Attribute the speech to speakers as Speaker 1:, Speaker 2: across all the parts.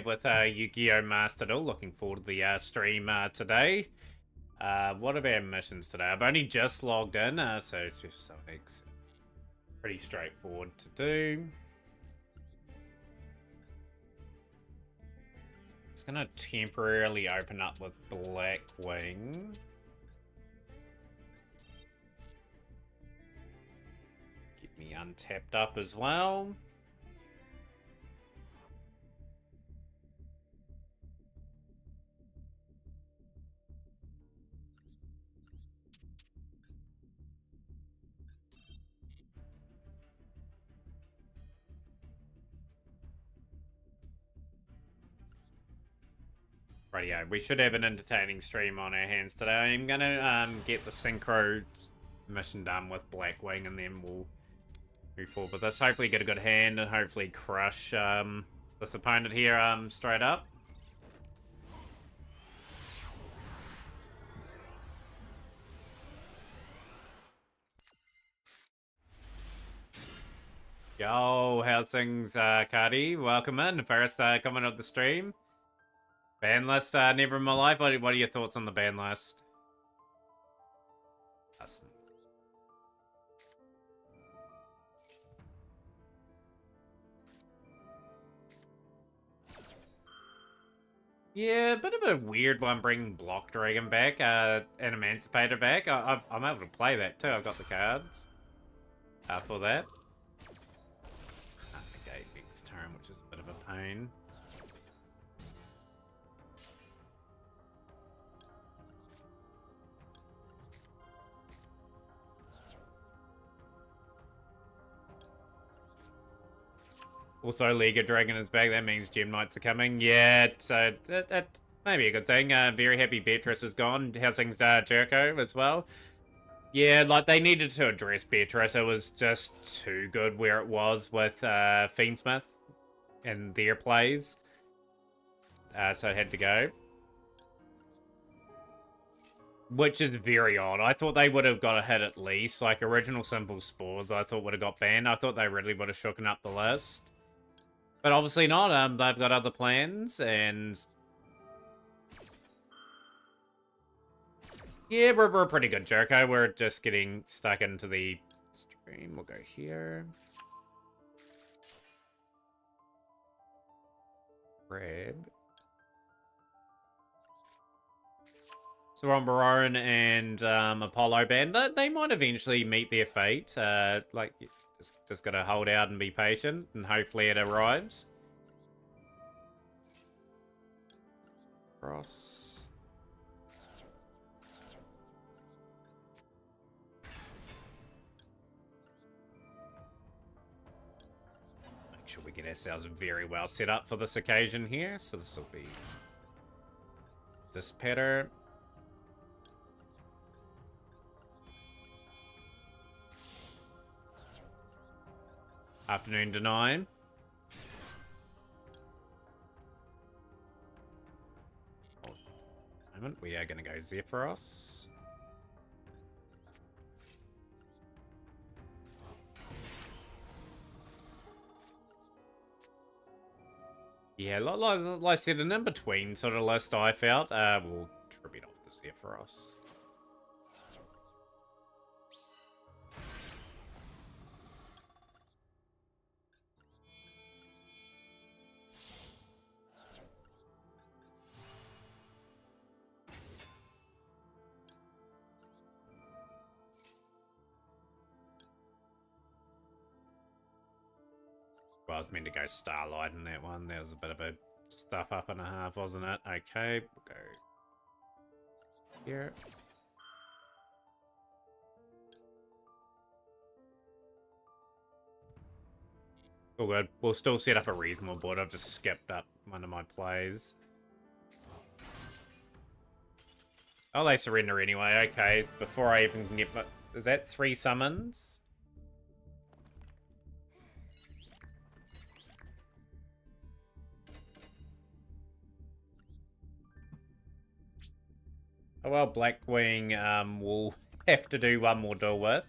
Speaker 1: with Yu-Gi-Oh! Master Duel. Looking forward to the stream today. What are our missions today? I've only just logged in, so special summons pretty straightforward to do. Just gonna temporarily open up with Blackwing. Get me untapped up as well. Rightio, we should have an entertaining stream on our hands today. I'm gonna get the synchro mission done with Blackwing, and then we'll move forward with this. Hopefully get a good hand, and hopefully crush this opponent here straight up. Yo, how's things, Cardi? Welcome in. First comment of the stream. Ban list, never in my life. What are your thoughts on the ban list? Awesome. Yeah, a bit of a weird one bringing Block Dragon back, and Emancipator back. I'm able to play that too. I've got the cards for that. Negate Vex turn, which is a bit of a pain. Also, League of Dragon is back. That means Gem Knights are coming. Yeah, so that may be a good thing. Very happy Beatrice is gone. How's things, Jericho, as well? Yeah, like, they needed to address Beatrice. It was just too good where it was with Fiendsmith and their plays. So it had to go. Which is very odd. I thought they would have got a hit at least. Like, original Simple Spores, I thought would have got banned. I thought they really would have shooken up the list. But obviously not. They've got other plans, and yeah, we're pretty good, Jericho. We're just getting stuck into the stream. We'll go here. Grab. So on Baron and Apollo Band, they might eventually meet their fate. Like, just gotta hold out and be patient, and hopefully it arrives. Cross. Make sure we get ourselves very well set up for this occasion here. So this will be Dispetter. Afternoon Deny. Moment, we are going to go Zephyros. Yeah, like I said, an in-between sort of list I felt. We'll tribute off the Zephyros. Well, I was meant to go Starlight in that one. There was a bit of a stuff up and a half, wasn't it? Okay, we'll go here. All good. We'll still set up a reasonable board. I've just skipped up one of my plays. Oh, they surrender anyway. Okay, so before I even can get... Is that 3 summons? Oh, well, Blackwing will have to do one more duel with.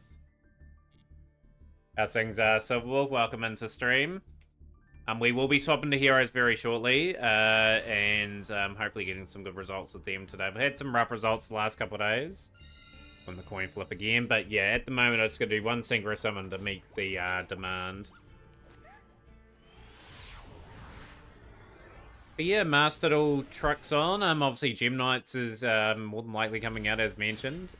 Speaker 1: How's things, Silverwolf? Welcome into stream. We will be swapping to heroes very shortly, and hopefully getting some good results with them today. We've had some rough results the last couple of days on the coin flip again, but yeah, at the moment I'm just going to do one Synchro Summon to meet the demand. But yeah, Mastered all trucks on. Obviously Gem Knights is more than likely coming out as mentioned.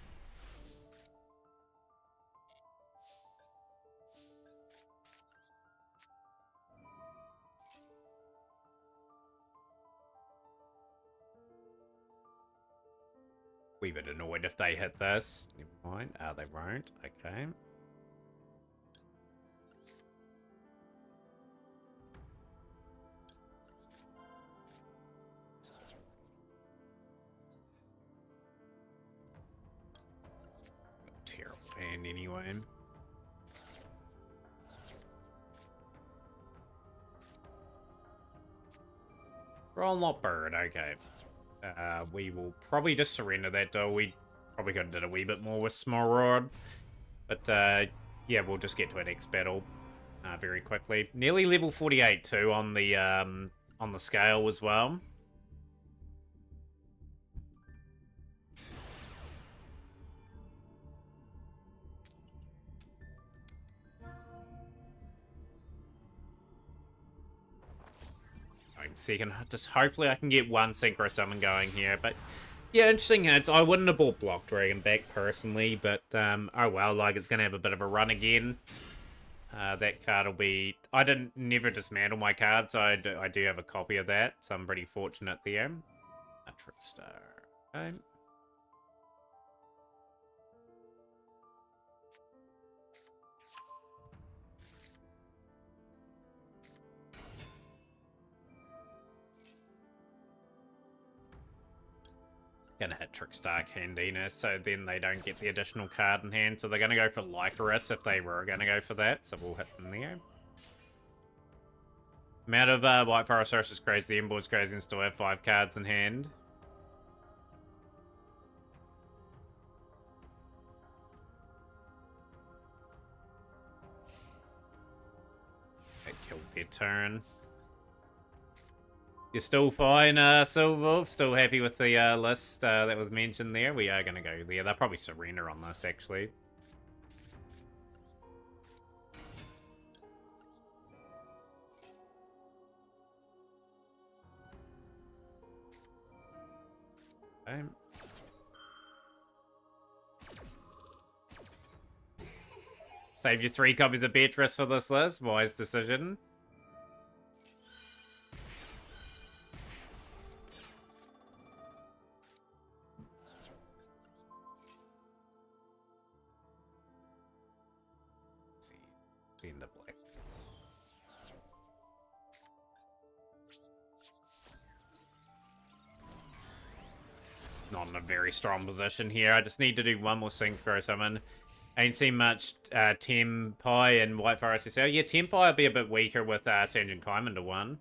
Speaker 1: Wee bit annoyed if they hit this. Never mind. They won't. Okay. Terrible hand anyway. Roll not bird. Okay. We will probably just surrender that though. We probably could have did a wee bit more with Small Rod. But yeah, we'll just get to our next battle very quickly. Nearly level 48 too on the scale as well. Second, just hopefully I can get one Synchro Summon going here, but yeah, interesting hits. I wouldn't have bought Block Dragon back personally, but oh well, like it's gonna have a bit of a run again. That card will be... I didn't never dismantle my card, so I do have a copy of that, so I'm pretty fortunate there. A Trickstar. Okay. Gonna hit Trickstar Candina, so then they don't get the additional card in hand. So they're gonna go for Lycoris if they were gonna go for that. So we'll hit them there. Amount of White Forest Rush is crazy. The Emboard's crazy and still have 5 cards in hand. They killed their turn. You're still fine, Silver. Still happy with the list that was mentioned there. We are going to go there. They'll probably surrender on this, actually. Okay. Save you 3 copies of Beatrice for this list. Wise decision. The black. Not in a very strong position here. I just need to do one more Synchro Summon. Ain't seen much Tempai and White Forest SL. Yeah, Tempai will be a bit weaker with Sanjin Kaiman to 1.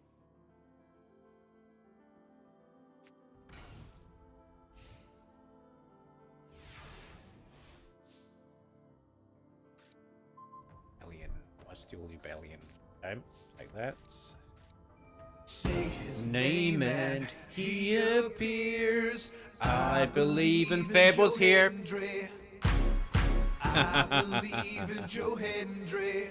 Speaker 1: Celestial Rebellion. Okay, take that.
Speaker 2: Say his name and he appears.
Speaker 1: I believe in Fab was here.
Speaker 2: I believe in Joe Hendry.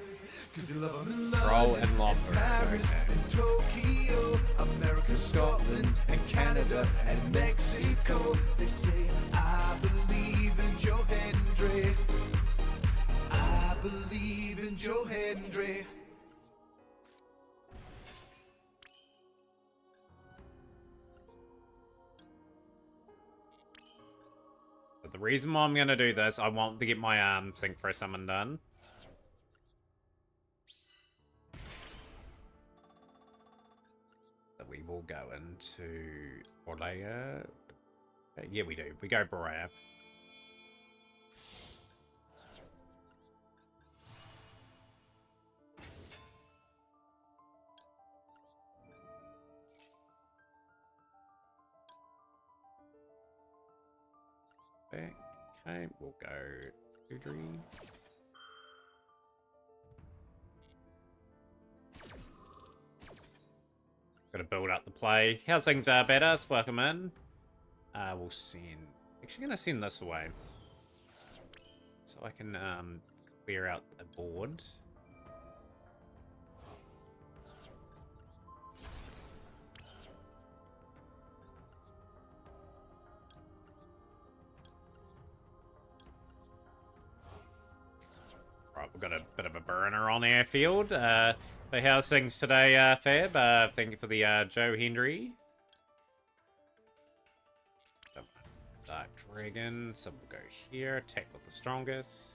Speaker 2: Cause you love him in
Speaker 1: Roll and Lomber.
Speaker 2: Paris and Tokyo, America, Scotland and Canada and Mexico. They say I believe in Joe Hendry. I believe in Joe Hendry.
Speaker 1: But the reason why I'm going to do this, I want to get my Synchro Summon done. So we will go into Borlea. Yeah, we do. We go Borlea. Okay, we'll go Udry. Gotta build up the play. How's things, Badass? Welcome in. We'll send... Actually gonna send this away. So I can, clear out a board. Right, we've got a bit of a burner on our field. But how's things today, Fab? Thank you for the Joe Hendry. Dark Dragon, so we'll go here, attack with the strongest.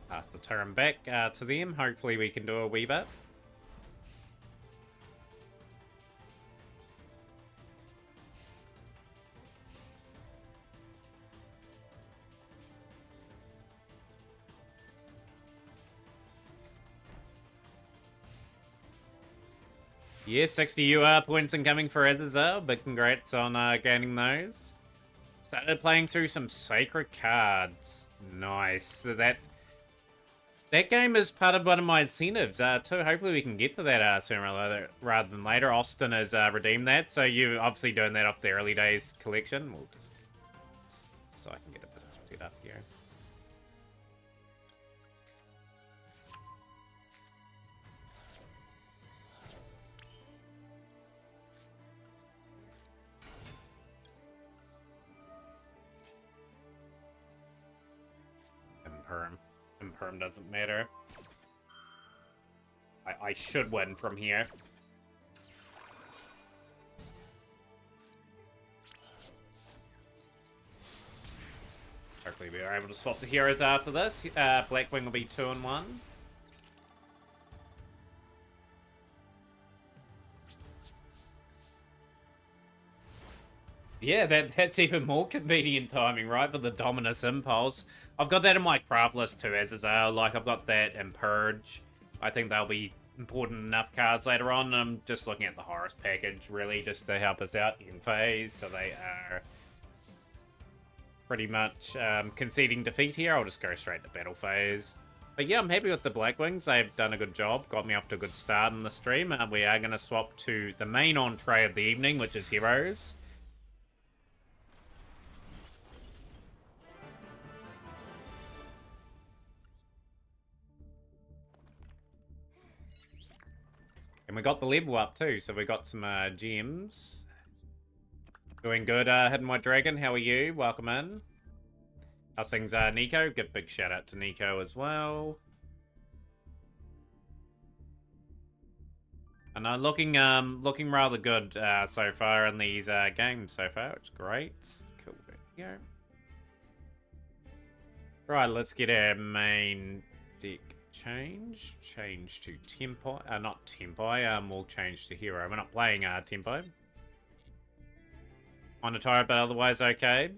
Speaker 1: Pass the turn back to them. Hopefully we can do a wee bit. Yeah, 60 UR points incoming for Azazel, but congrats on gaining those. Started playing through some sacred cards. Nice. So that game is part of one of my incentives too. Hopefully we can get to that sooner rather than later. Austin has redeemed that, so you're obviously doing that off the early days collection. We'll just so I can get a bit of set up here. Imperm doesn't matter. I should win from here. Hopefully we are able to swap the heroes after this. Blackwing will be 2 and 1. Yeah, that's even more convenient timing, right? For the Dominus Impulse. I've got that in my craft list too, Azazel. Like, I've got that and Purge. I think they'll be important enough cards later on. I'm just looking at the Horus package, really, just to help us out in phase. So they are pretty much conceding defeat here. I'll just go straight to battle phase. But yeah, I'm happy with the Blackwings. They've done a good job. Got me off to a good start in the stream. We are going to swap to the main entree of the evening, which is Heroes. And we got the level up too, so we got some gems. Doing good, Hidden White Dragon. How are you? Welcome in. How's things, Nico? Give a big shout out to Nico as well. And looking rather good so far in these games so far, which is great. Cool. There you go. Right, let's get our main deck change to Tempo, not Tempo, we'll change to Hero. We're not playing Tempo. On a tire, but otherwise okay.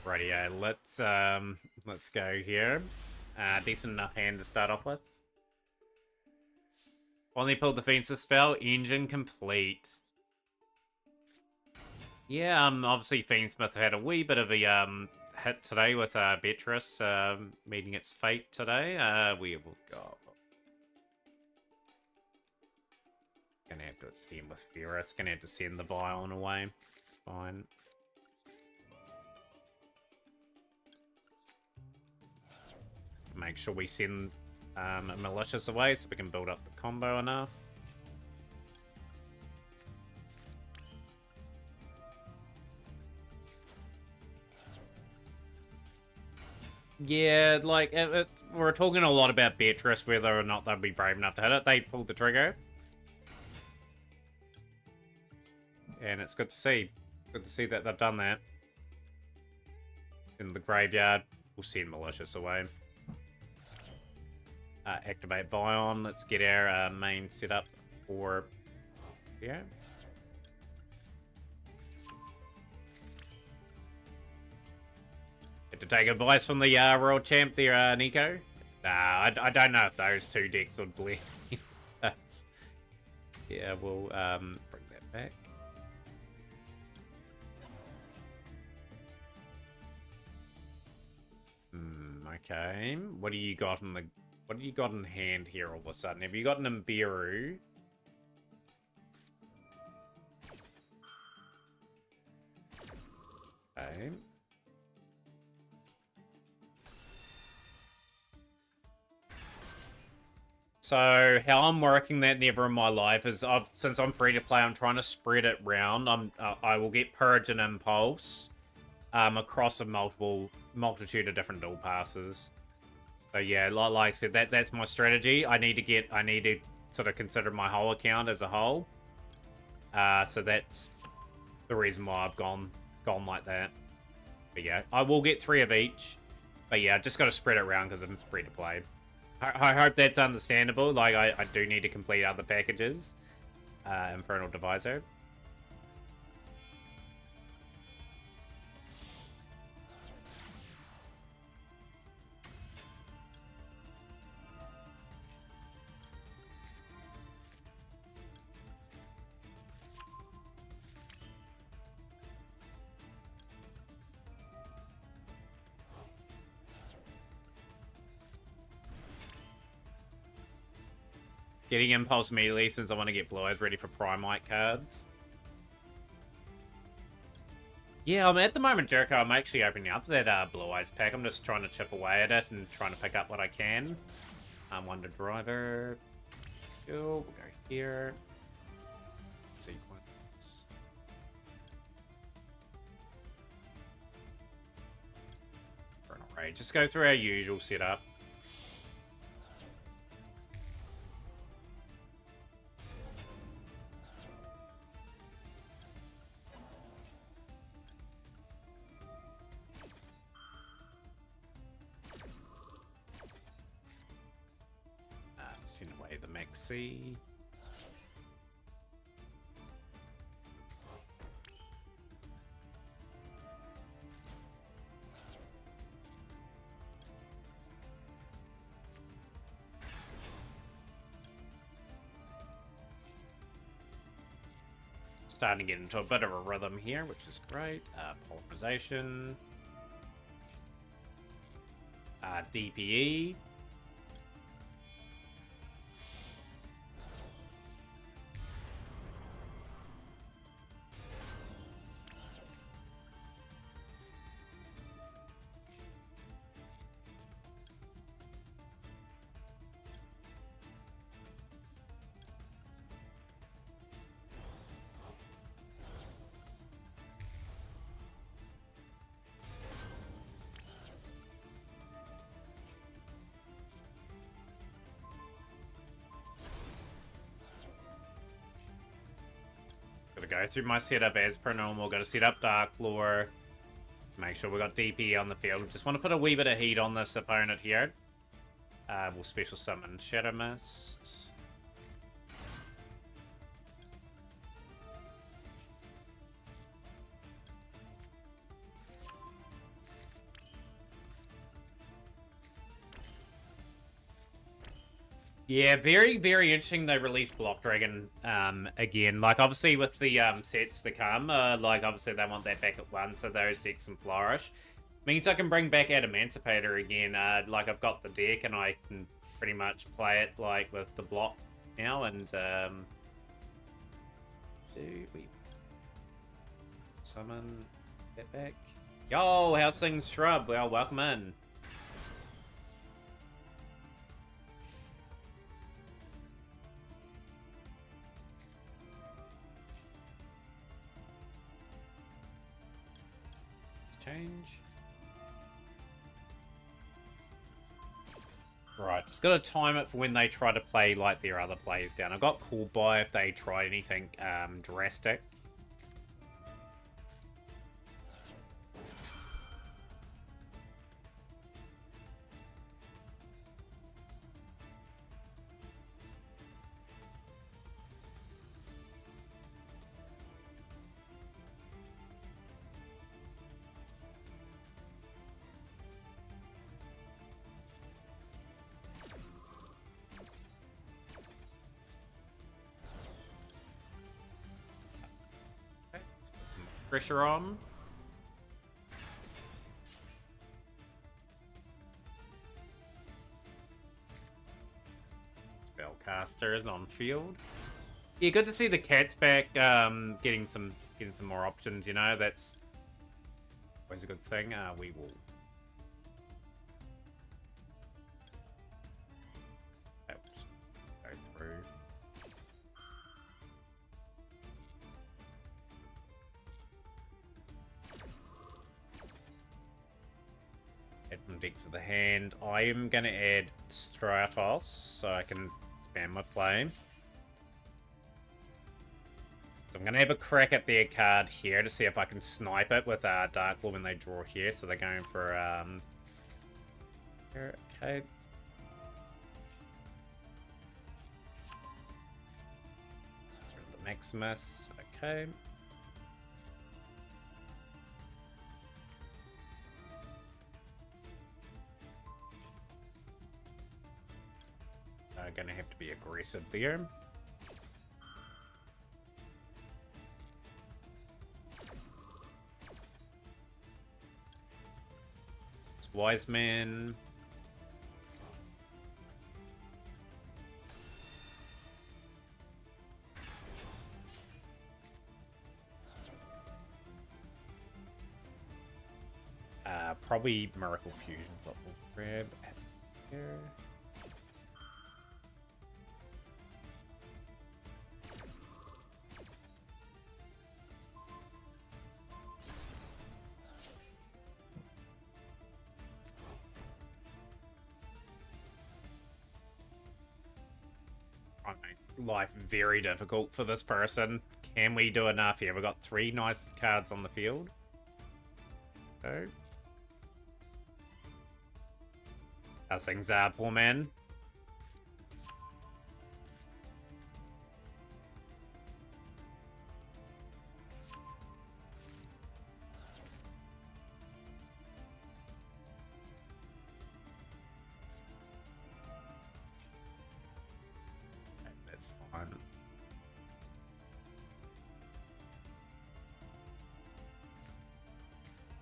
Speaker 1: Rightio, let's go here. Decent enough hand to start off with. Only pulled the Fencer spell, engine complete. Yeah, obviously Fiendsmith had a wee bit of a hit today with Beatrice meeting its fate today. We will go. Gonna have to extend with Ferris. Gonna have to send the Violin away. It's fine. Make sure we send a Malicious away so we can build up the combo enough. Yeah, like, we're talking a lot about Beatrice, whether or not they'll be brave enough to hit it. They pulled the trigger. And it's good to see. Good to see that they've done that. In the graveyard, we'll send Malicious away. Activate Vion. Let's get our main setup for... Yeah. Had to take advice from the Royal Champ there, Nico. Nah, I don't know if those two decks would blend. Yeah, we'll bring that back. Okay. What do you got in hand here all of a sudden? Have you got an Imberu? Okay. So how I'm working that never in my life is since I'm free to play, I'm trying to spread it round. I will get Purge and Impulse across a multitude of different dual passes. So yeah, like I said, that's my strategy. I need to sort of consider my whole account as a whole. So that's the reason why I've gone like that. But yeah, I will get 3 of each. But yeah, I just got to spread it around because I'm free to play. I hope that's understandable. Like, I do need to complete other packages. Infernal Divisor. Getting Impulse immediately since I want to get Blue Eyes ready for Primite cards. Yeah, at the moment, Jericho, I'm actually opening up that Blue Eyes pack. I'm just trying to chip away at it and trying to pick up what I can. Wonder Driver. We'll go here. Sequence. Infernal Rage. Just go through our usual setup. Send away the Maxi. Starting to get into a bit of a rhythm here, which is great. Polarization. DPE. Gotta go through my setup as per normal. Gotta set up Dark Lore. Make sure we got DP on the field. Just want to put a wee bit of heat on this opponent here. We'll special summon Shadow Mist. Yeah, very, very interesting they released Block Dragon again. Like, obviously, with the sets to come, like, obviously, they want that back at 1, so those decks can flourish. Means I can bring back Adamancipator again. Like, I've got the deck, and I can pretty much play it, like, with the block now, and, do we summon that back? Yo, how's things, Shrub? Well, welcome in. Change. Right, just gotta time it for when they try to play like their other players down. I got called by if they try anything drastic. pressure on. Spellcaster is on field. Yeah, good to see the cats back, getting some more options, you know, that's always a good thing. We will just go through. Add one deck to the hand. I am gonna add Stratos so I can spam my play. So I'm going to have a crack at their card here to see if I can snipe it with Dark Lord when they draw here. So they're going for... here, okay. The Maximus, okay. Going to have to be aggressive there. Wise Man. Probably Miracle Fusion, but we'll grab here. Life very difficult for this person. Can we do enough here? We've got 3 nice cards on the field. So, how's things are, poor man?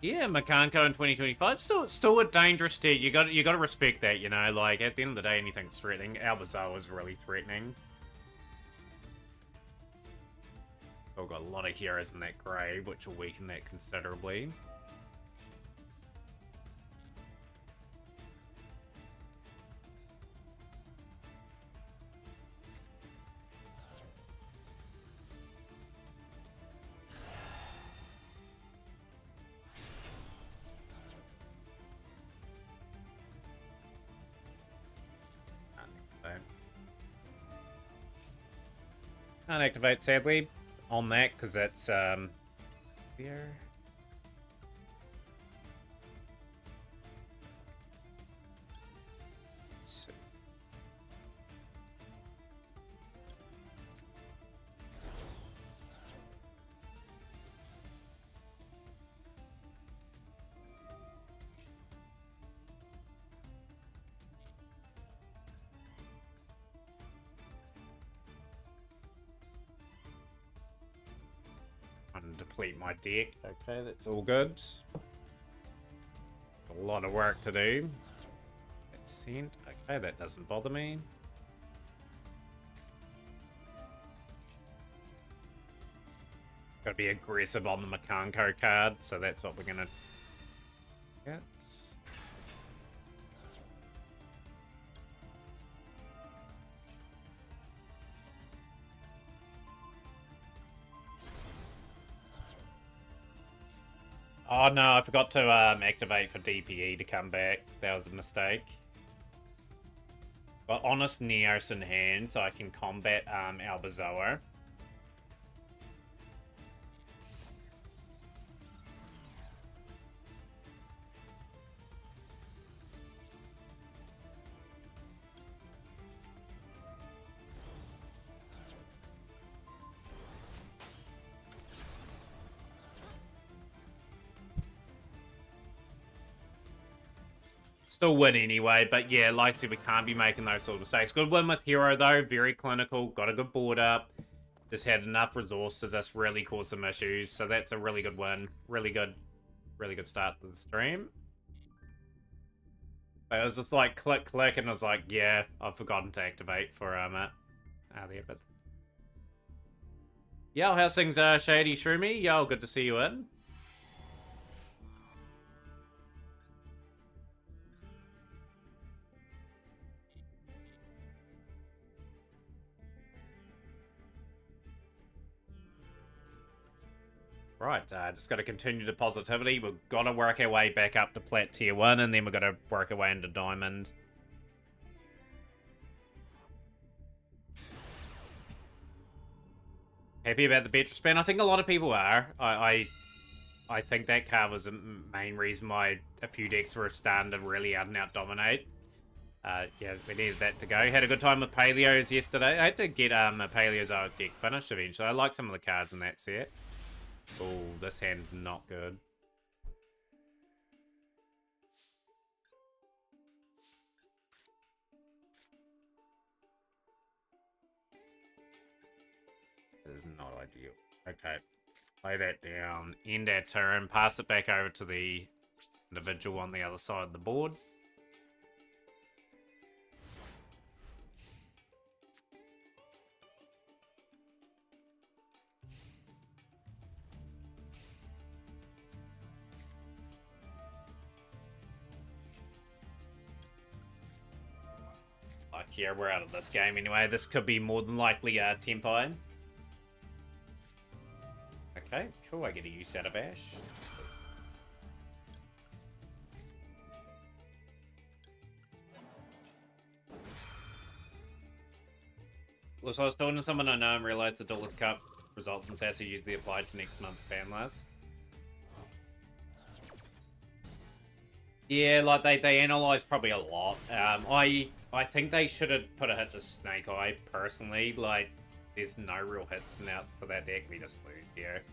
Speaker 1: Yeah, Makanko in 2025, still a dangerous stat. You got to respect that, you know. Like at the end of the day, anything's threatening. Albazoa is really threatening. We've got a lot of heroes in that grave, which will weaken that considerably. Can't activate, sadly, on that, because that's, here. Deplete my deck. Okay, that's all good. A lot of work to do. That's sent. Okay, that doesn't bother me. Gotta be aggressive on the Makanko card, so that's what we're gonna get. Oh no, I forgot to activate for DPE to come back. That was a mistake. Got Honest Neos in hand, so I can combat Albazoa. Still win anyway, but yeah, like I said, we can't be making those sort of mistakes. Good win with Hero, though. Very clinical. Got a good board up. just had enough resource to just really cause some issues. So that's a really good win. Really good start to the stream. But it was just like click, click, and I was like, yeah, I've forgotten to activate for there, but yo, how's things, Shady Shroomy? Yo, good to see you in. Right, just got to continue the positivity. We've got to work our way back up to Plat Tier 1, and then we've got to work our way into Diamond. Happy about the Beatrice ban? I think a lot of people are. I think that card was the main reason why a few decks were starting to really out and out dominate. Yeah, we needed that to go. Had a good time with Paleos yesterday. I had to get a Paleos deck finished eventually. I like some of the cards in that set. Oh, this hand's not good. This is not ideal. Okay. Play that down. End our turn. Pass it back over to the individual on the other side of the board. Like, yeah, we're out of this game anyway. This could be more than likely a Tempai. Okay, cool. I get a use out of Ash. Well, so I was talking to someone I know and realized the Duelist Cup results in Sassy usually applied to next month's ban list. Yeah, like they analyze probably a lot. I think they should have put a hit to Snake Eye personally. Like, there's no real hits out for that deck. We just lose here.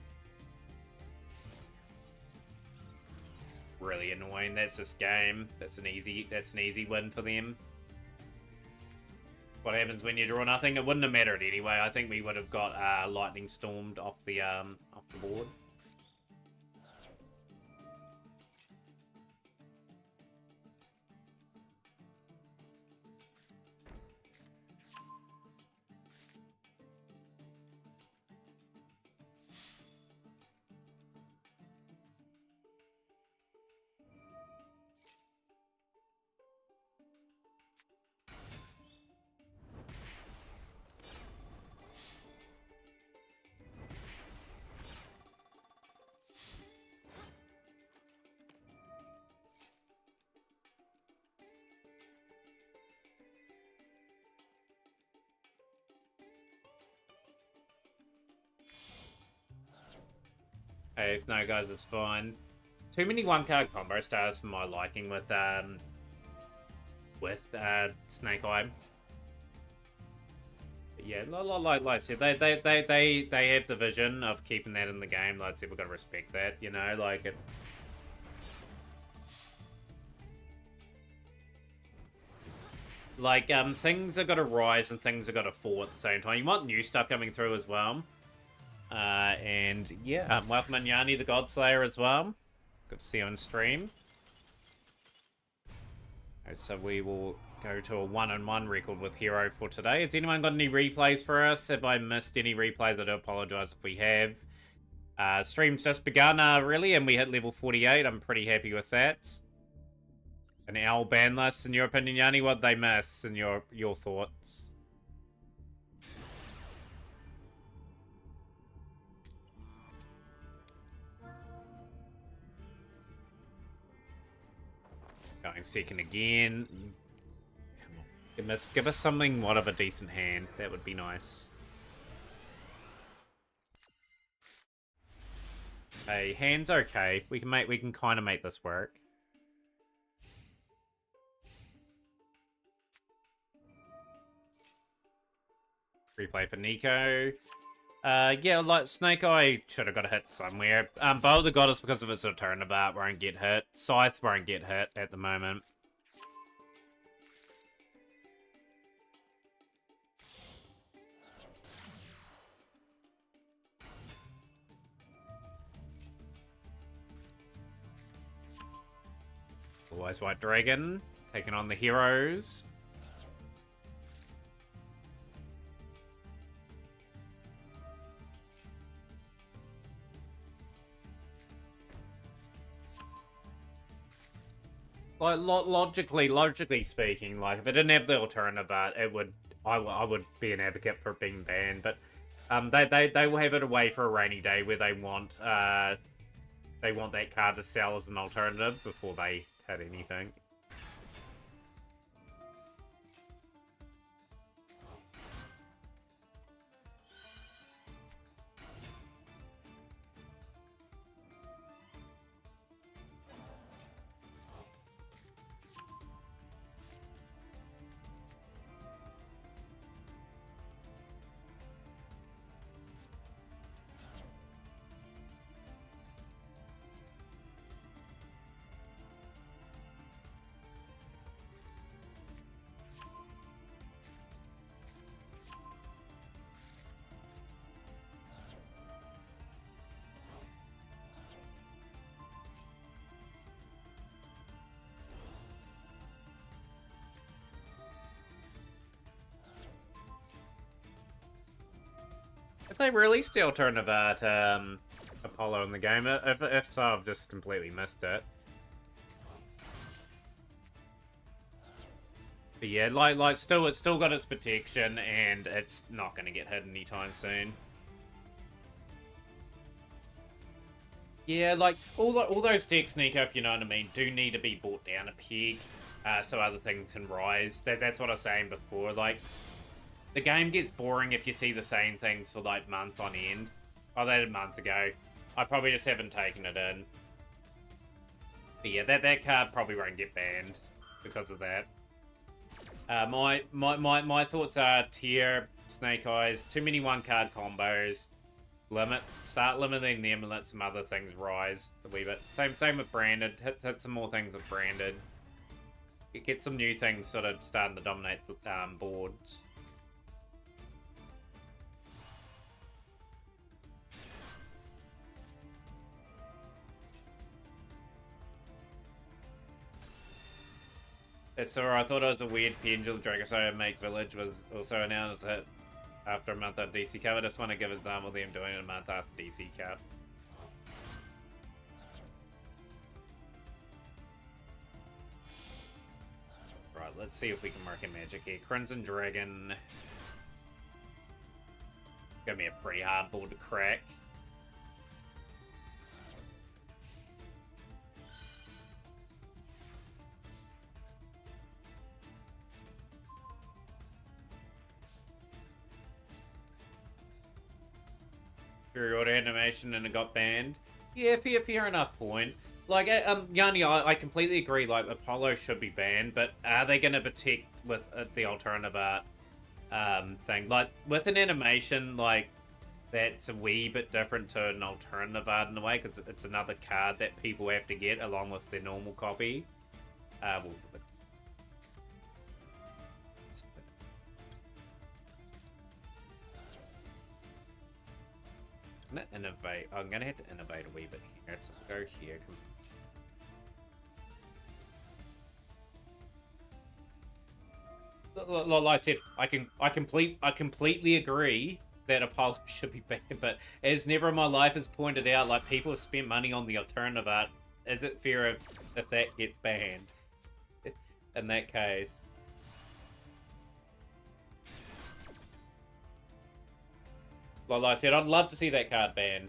Speaker 1: Really annoying. That's this game. That's an easy win for them. What happens when you draw nothing? It wouldn't have mattered anyway. I think we would have got Lightning Stormed off the board. Hey, Snow Guys is fine. Too many one-card combo stars for my liking with Snake Eye. But yeah, like I said, they have the vision of keeping that in the game. Like I said, we've got to respect that, you know, like it. Like, things are gonna rise and things are gonna fall at the same time. You want new stuff coming through as well. And yeah, welcome in Yanni the Godslayer as well. Good to see you on stream. Okay, so we will go to a 1-on-1 record with Hero for today. Has anyone got any replays for us? Have I missed any replays? I do apologize if we have. Stream's just begun, really, and we hit level 48. I'm pretty happy with that. An owl ban list, in your opinion, Yanni? What'd they miss, in your thoughts? Going second again. Come on. Give us something what of a decent hand. That would be nice. Hey, hand's okay. We can kind of make this work. Replay for Nico. Yeah, like Snake Eye should have got a hit somewhere. Bow the Goddess, because of its turnabout, won't get hit. Scythe won't get hit at the moment. Blue Eyes White Dragon, taking on the heroes. Like, logically speaking, like, if it didn't have the alternative art, it would, I would be an advocate for it being banned, but they will have it away for a rainy day where they want that card to sell as an alternative before they hit anything. If they released the alternative art Apollo in the game, if so, I've just completely missed it. But yeah, like still, it's still got its protection, and it's not going to get hit anytime soon. Yeah, like all those decks, Nico, if you know what I mean, do need to be brought down a peg, so other things can rise. That's what I was saying before. Like, the game gets boring if you see the same things for like months on end. Oh, they did months ago. I probably just haven't taken it in. But yeah, that card probably won't get banned because of that. My thoughts are tier, Snake Eyes, too many one-card combos. Start limiting them and let some other things rise a wee bit. Same with Branded. Hit some more things with Branded. Get some new things sort of starting to dominate the boards. So I thought it was a weird Pendule. Dragosaur Make Village was also announced hit after a month after DC Cup. I just want to give an example of them doing it a month after DC Cup. Right, let's see if we can work in Magic here. Crimson Dragon. Gonna be a pretty hard board to crack. Fury Order animation and it got banned. Yeah, fair enough point. Like, Yanni, I completely agree, like, Apollo should be banned, but are they going to protect with the alternative art thing? Like, with an animation, like, that's a wee bit different to an alternative art in a way, because it's another card that people have to get along with their normal copy. Well, I'm gonna innovate. I'm gonna have to innovate a wee bit here. So go here. Like I said, I completely agree that Apollo should be banned, but as never in my life has pointed out, like, people have spent money on the alternative art. Is it fair if that gets banned? In that case. Like I said, I'd love to see that card banned.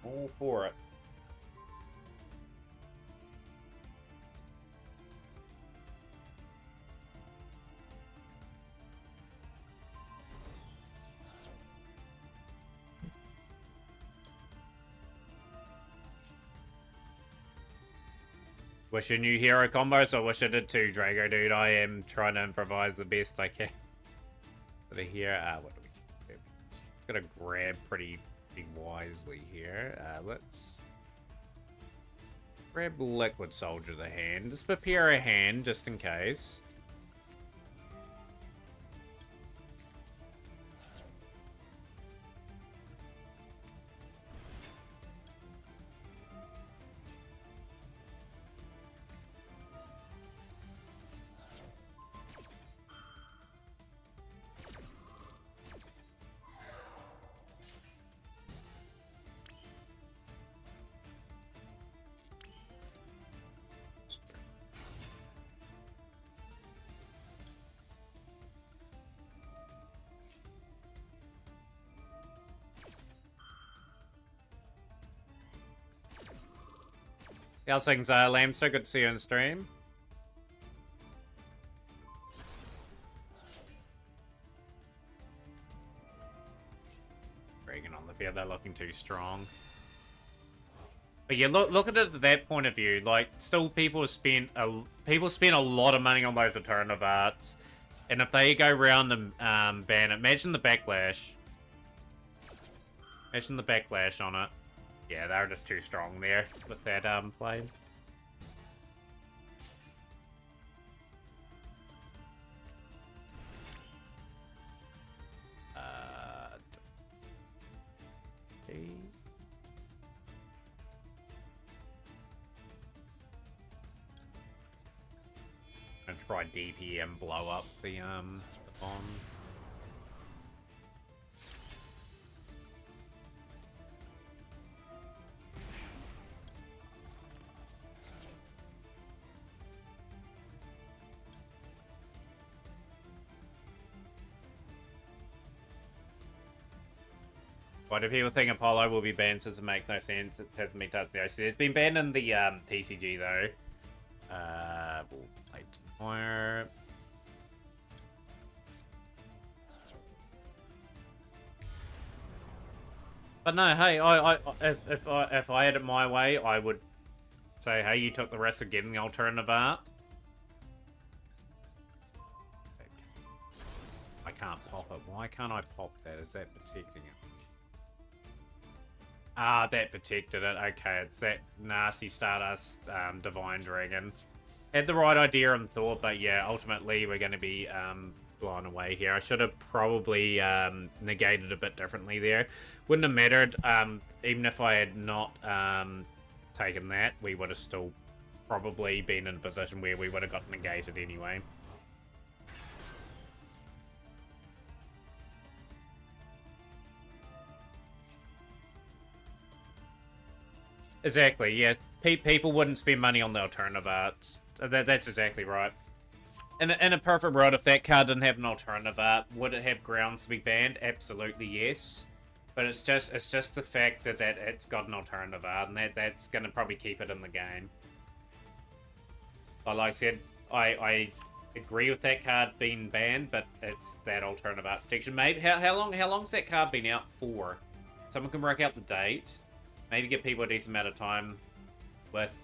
Speaker 1: All for it. Wish a new hero combo, so I wish I did too, Drago, dude. I am trying to improvise the best I can. But here, what do we do? Just gotta grab pretty wisely here. Let's grab Liquid Soldier the hand. Just prepare a hand, just in case. How's things, Lamb? So good to see you on stream. Dragon on the field, they're looking too strong. But yeah, look at it at that point of view. Like, still people spend a lot of money on those alternative arts, and if they go around and ban it, imagine the backlash. Imagine the backlash on it. Yeah, they're just too strong there with that play. I'm gonna try DPM blow up the bombs. Why do people think Apollo will be banned since it makes no sense? It hasn't been touched the OC. It's been banned in the TCG though. We'll wait more. But no, hey, if I had it my way, I would say, hey, you took the risk of getting the alternative art. I can't pop it. Why can't I pop that? Is that protecting it? Ah, that protected it. Okay, it's that nasty Stardust Divine Dragon. Had the right idea and thought, but yeah, ultimately we're going to be blown away here. I should have probably negated a bit differently there. Wouldn't have mattered. Even if I had not taken that, we would have still probably been in a position where we would have got negated anyway. Exactly, yeah. People wouldn't spend money on the alternative arts. That's exactly right. In a perfect world, if that card didn't have an alternative art, would it have grounds to be banned? Absolutely, yes. But it's just the fact that it's got an alternative art, and that's going to probably keep it in the game. But like I said, I agree with that card being banned, but it's that alternative art protection. Maybe how long's that card been out for? Someone can work out the date. Maybe give people a decent amount of time with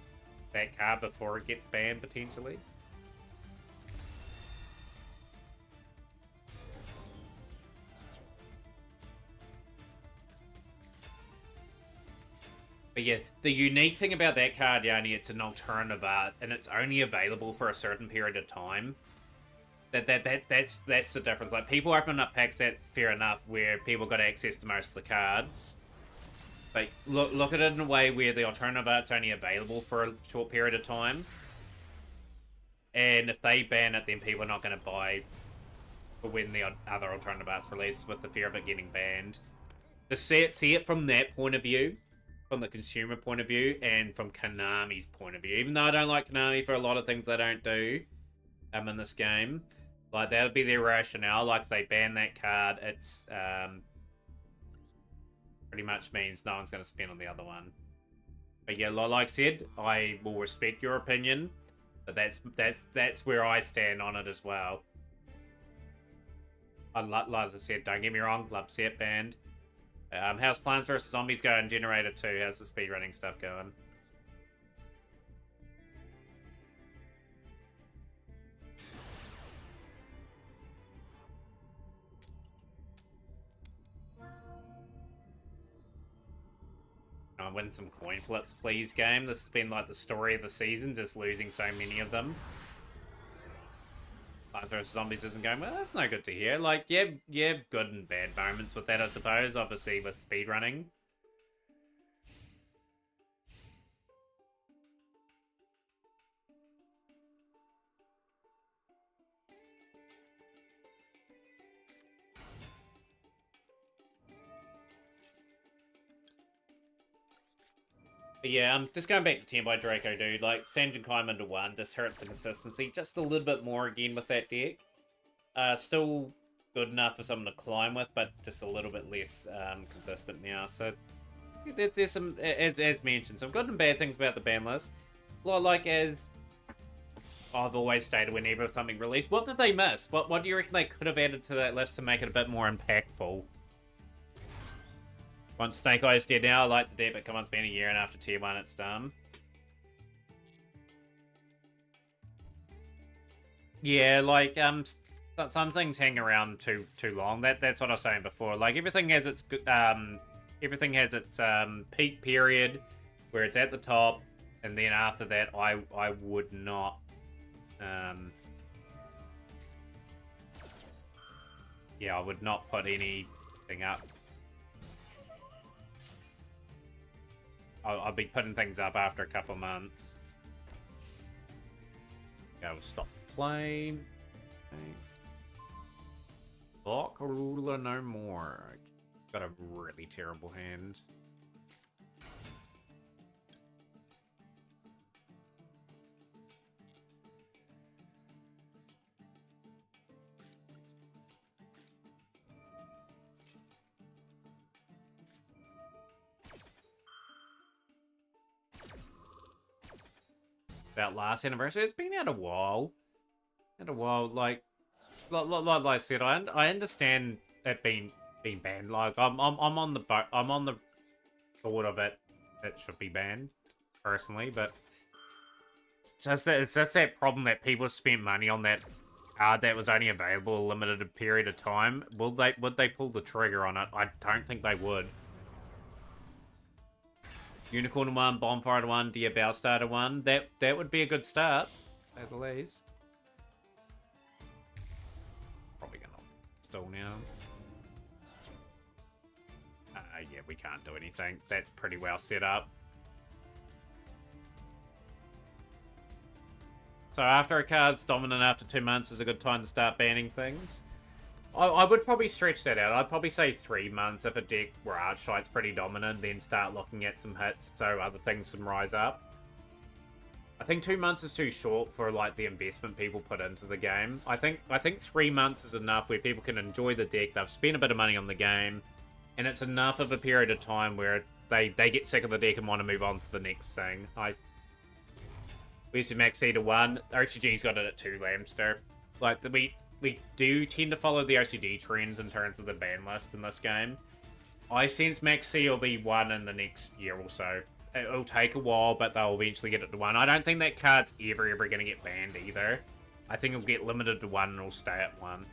Speaker 1: that card before it gets banned, potentially. But yeah, the unique thing about that card, Yanni, it's an alternative art, and it's only available for a certain period of time. That's the difference. Like, people open up packs, that's fair enough, where people got access to most of the cards. But look at it in a way where the alternative art's only available for a short period of time. And if they ban it, then people are not going to buy for when the other alternative art's released with the fear of it getting banned. To see it from that point of view, from the consumer point of view, and from Konami's point of view. Even though I don't like Konami for a lot of things they don't do in this game, like, that would be their rationale. Like, if they ban that card, it's pretty much means no one's going to spend on the other one. But yeah, like I said, I will respect your opinion, but that's where I stand on it as well. Like I said, don't get me wrong, love to see it banned. How's Plants vs. Zombies going? Generator 2, how's the speedrunning stuff going? Win some coin flips, please, game. This has been like the story of the season, just losing so many of them. Plants vs. Zombies isn't going well. That's no good to hear. Like, yeah, good and bad moments with that, I suppose. Obviously, with speedrunning. But yeah, just going back to 10 by Draco, dude. Like, Sanjin Kaim into 1 just hurts the consistency just a little bit more again with that deck. Still good enough for someone to climb with, but just a little bit less consistent now. So there's some, as mentioned, some good and bad things about the ban list. Well, like, as I've always stated whenever something released, what did they miss? What do you reckon they could have added to that list to make it a bit more impactful? Once Snake Eyes dead now, I like the deck, but come on, it's been a year and after tier 1 it's done. Yeah, like, some things hang around too long. That's what I was saying before. Like, everything has its peak period where it's at the top, and then after that, I would not. Yeah, I would not put anything up. I'll be putting things up after a couple months. Go stop the plane. Okay. Block ruler no more. Got a really terrible hand. About last anniversary, it's been out a while. Like I said, I understand it being banned. Like I'm on the thought of it. It should be banned, personally, but it's just that problem that people spent money on that card that was only available a limited period of time. Would they pull the trigger on it? I don't think they would. Unicorn 1, Bonfire 1, Dear Starter 1. That would be a good start, at the least. Probably gonna stall now. Yeah, we can't do anything. That's pretty well set up. So after a card's dominant after 2 months is a good time to start banning things. I would probably stretch that out. I'd probably say 3 months if a deck where Archetype's pretty dominant, then start looking at some hits so other things can rise up. I think 2 months is too short for like the investment people put into the game. I think 3 months is enough where people can enjoy the deck, they've spent a bit of money on the game, and it's enough of a period of time where they get sick of the deck and want to move on to the next thing. Where's your Maxi to 1? OCG's got it at 2, Lamster. Like, we do tend to follow the OCD trends in terms of the ban list in this game. I sense Maxi will be 1 in the next year or so. It'll take a while, but they'll eventually get it to 1. I don't think that card's ever going to get banned either. I think it'll get limited to 1 and it'll stay at 1.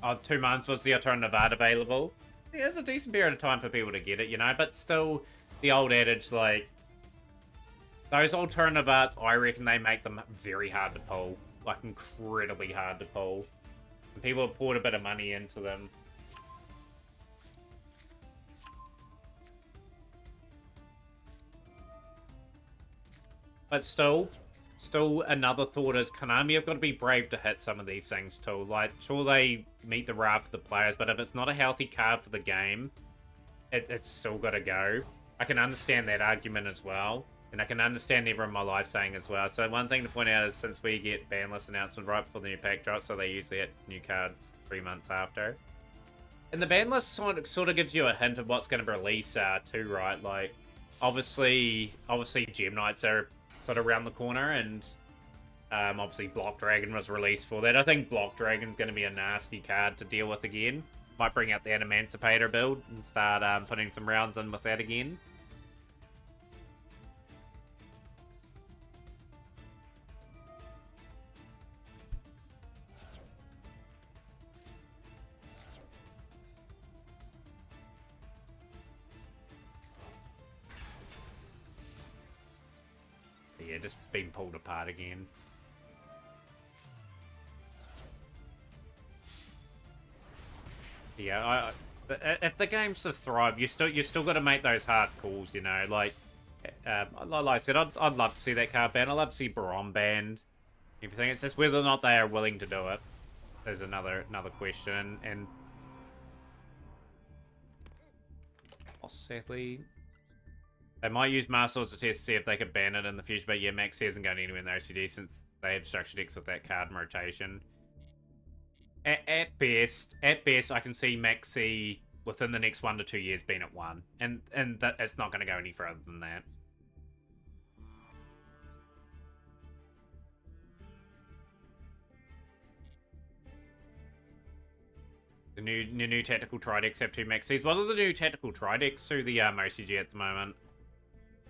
Speaker 1: Oh, 2 months was the alternative art available. Yeah, it's a decent period of time for people to get it, you know, but still, the old adage, like, those alternative arts, I reckon they make them very hard to pull. Like, incredibly hard to pull. And people have poured a bit of money into them. But still another thought is Konami have got to be brave to hit some of these things too. Like, sure, they meet the wrath of the players, but if it's not a healthy card for the game, it's still got to go. I can understand that argument as well, and I can understand everyone in my life saying as well. So one thing to point out is since we get ban list announcement right before the new pack drop, so they usually hit new cards 3 months after. And the ban list sort of gives you a hint of what's going to release too, right? Like, obviously Gem Knights are sort of around the corner, and obviously Block Dragon was released for that. I think Block Dragon's going to be a nasty card to deal with again. Might bring out the Emancipator build and start putting some rounds in with that again. Yeah, just being pulled apart again. Yeah, if the game's to thrive, you still got to make those hard calls, you know. Like I said, I'd love to see that card banned. I'd love to see Baron banned. Everything. It's just whether or not they are willing to do it is another question. And sadly, they might use Master Swords to test to see if they could ban it in the future. But yeah, Maxi isn't going anywhere in the OCD since they have structure decks with that card in rotation. At best, I can see Maxi within the next 1 to 2 years being at 1, and that it's not going to go any further than that. The new tactical Tridecks have 2 Maxis. What are the new tactical Tridecks through the MoCG at the moment?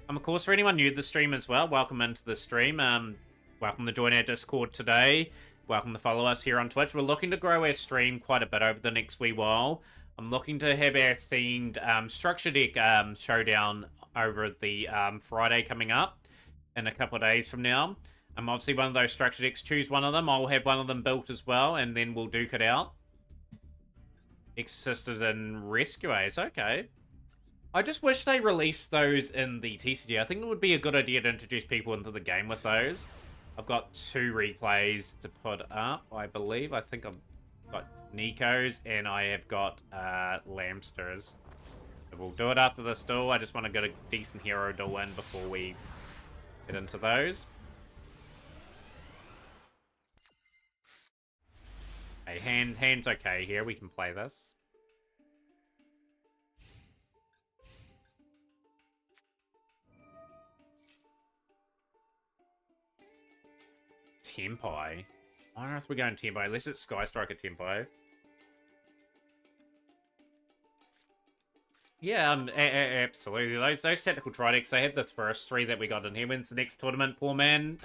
Speaker 1: Of course, for anyone new to the stream as well, welcome into the stream. Welcome to join our Discord today. Welcome to follow us here on Twitch. We're looking to grow our stream quite a bit over the next wee while. I'm looking to have our themed structure deck showdown over the Friday coming up in a couple of days from now. Obviously, one of those structure decks, choose one of them. I'll have one of them built as well, and then we'll duke it out. Exorcisters and Rescuers, okay. I just wish they released those in the TCG. I think it would be a good idea to introduce people into the game with those. I've got 2 replays to put up, I believe. I think I've got Nikos and I have got Lamsters. So we'll do it after this duel. I just want to get a decent hero duel in before we get into those. Hey, hand's okay here. We can play this. Tempo. I don't know if we're going Tempo. Unless it's Sky Striker Tempo. Yeah, absolutely. Those tactical Tridecks, they have the first 3 that we got in here. When's the next tournament, poor man?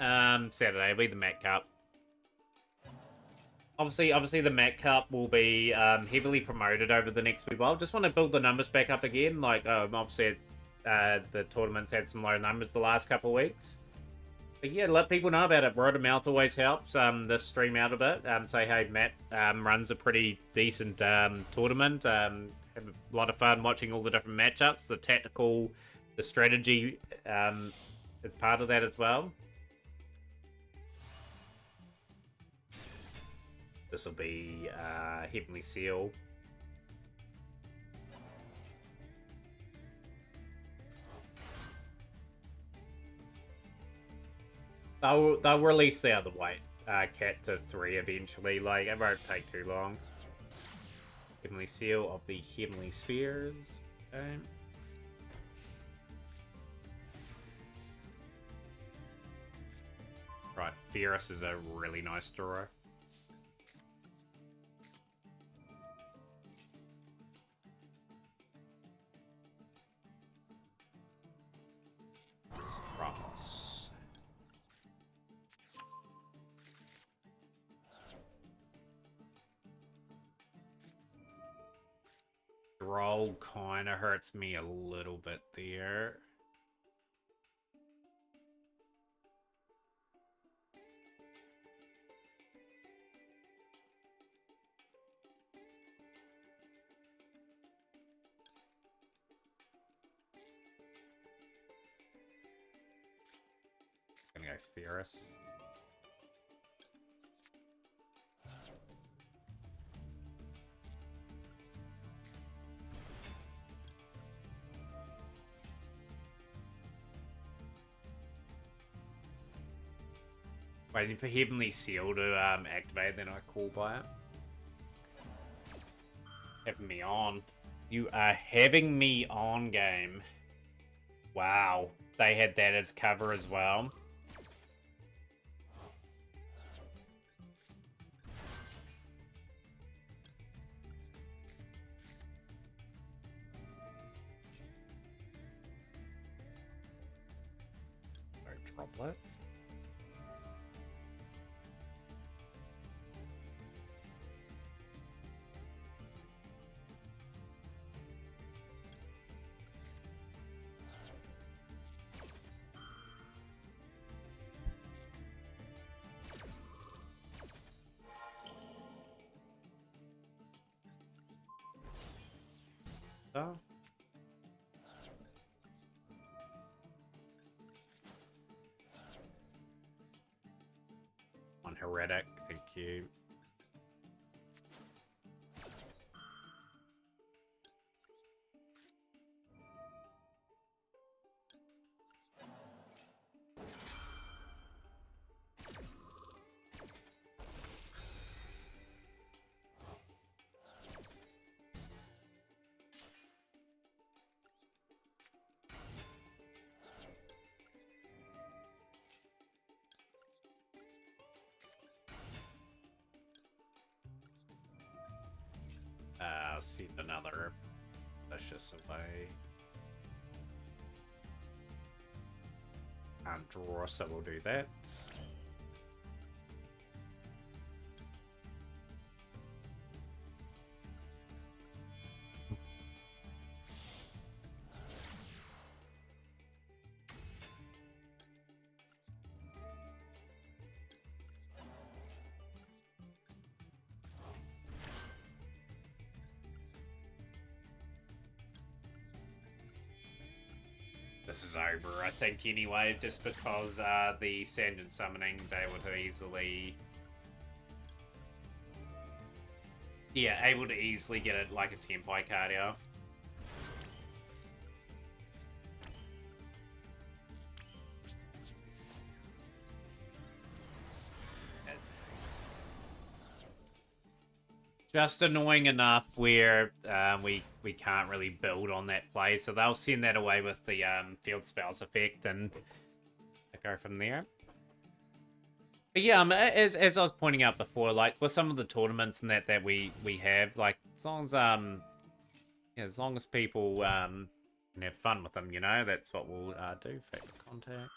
Speaker 1: Saturday. It'll be the Mat Cup. Obviously the Mat Cup will be heavily promoted over the next wee while. Just want to build the numbers back up again. Like, obviously, the tournament's had some low numbers the last couple of weeks. But yeah, let people know about it. Word of mouth always helps this stream out a bit. Say, hey, Matt runs a pretty decent tournament. Have a lot of fun watching all the different matchups. The tactical, the strategy is part of that as well. This will be Heavenly Seal. They'll release the other white cat to 3 eventually. Like, it won't take too long. Heavenly Seal of the Heavenly Spheres. Okay. Right, Fierce is a really nice draw. Rocks. Droll kinda hurts me a little bit there. Gonna go Fierce. Waiting for Heavenly Seal to activate, then I call by it. Having me on. You are having me on, game. Wow. They had that as cover as well. Droplet. Oh. On Heretic, thank you. send another vicious away. Can't draw, so we'll do that. This is over, I think, anyway, just because the Sanjin Summoning's able to easily... Yeah, able to easily get it like a Tenpai card out. Just annoying enough where we can't really build on that play, so they'll send that away with the field spells effect and go from there. But yeah, as I was pointing out before, like with some of the tournaments and that we have, like as long as yeah, as long as people can have fun with them, you know, that's what we'll do. Fact contact.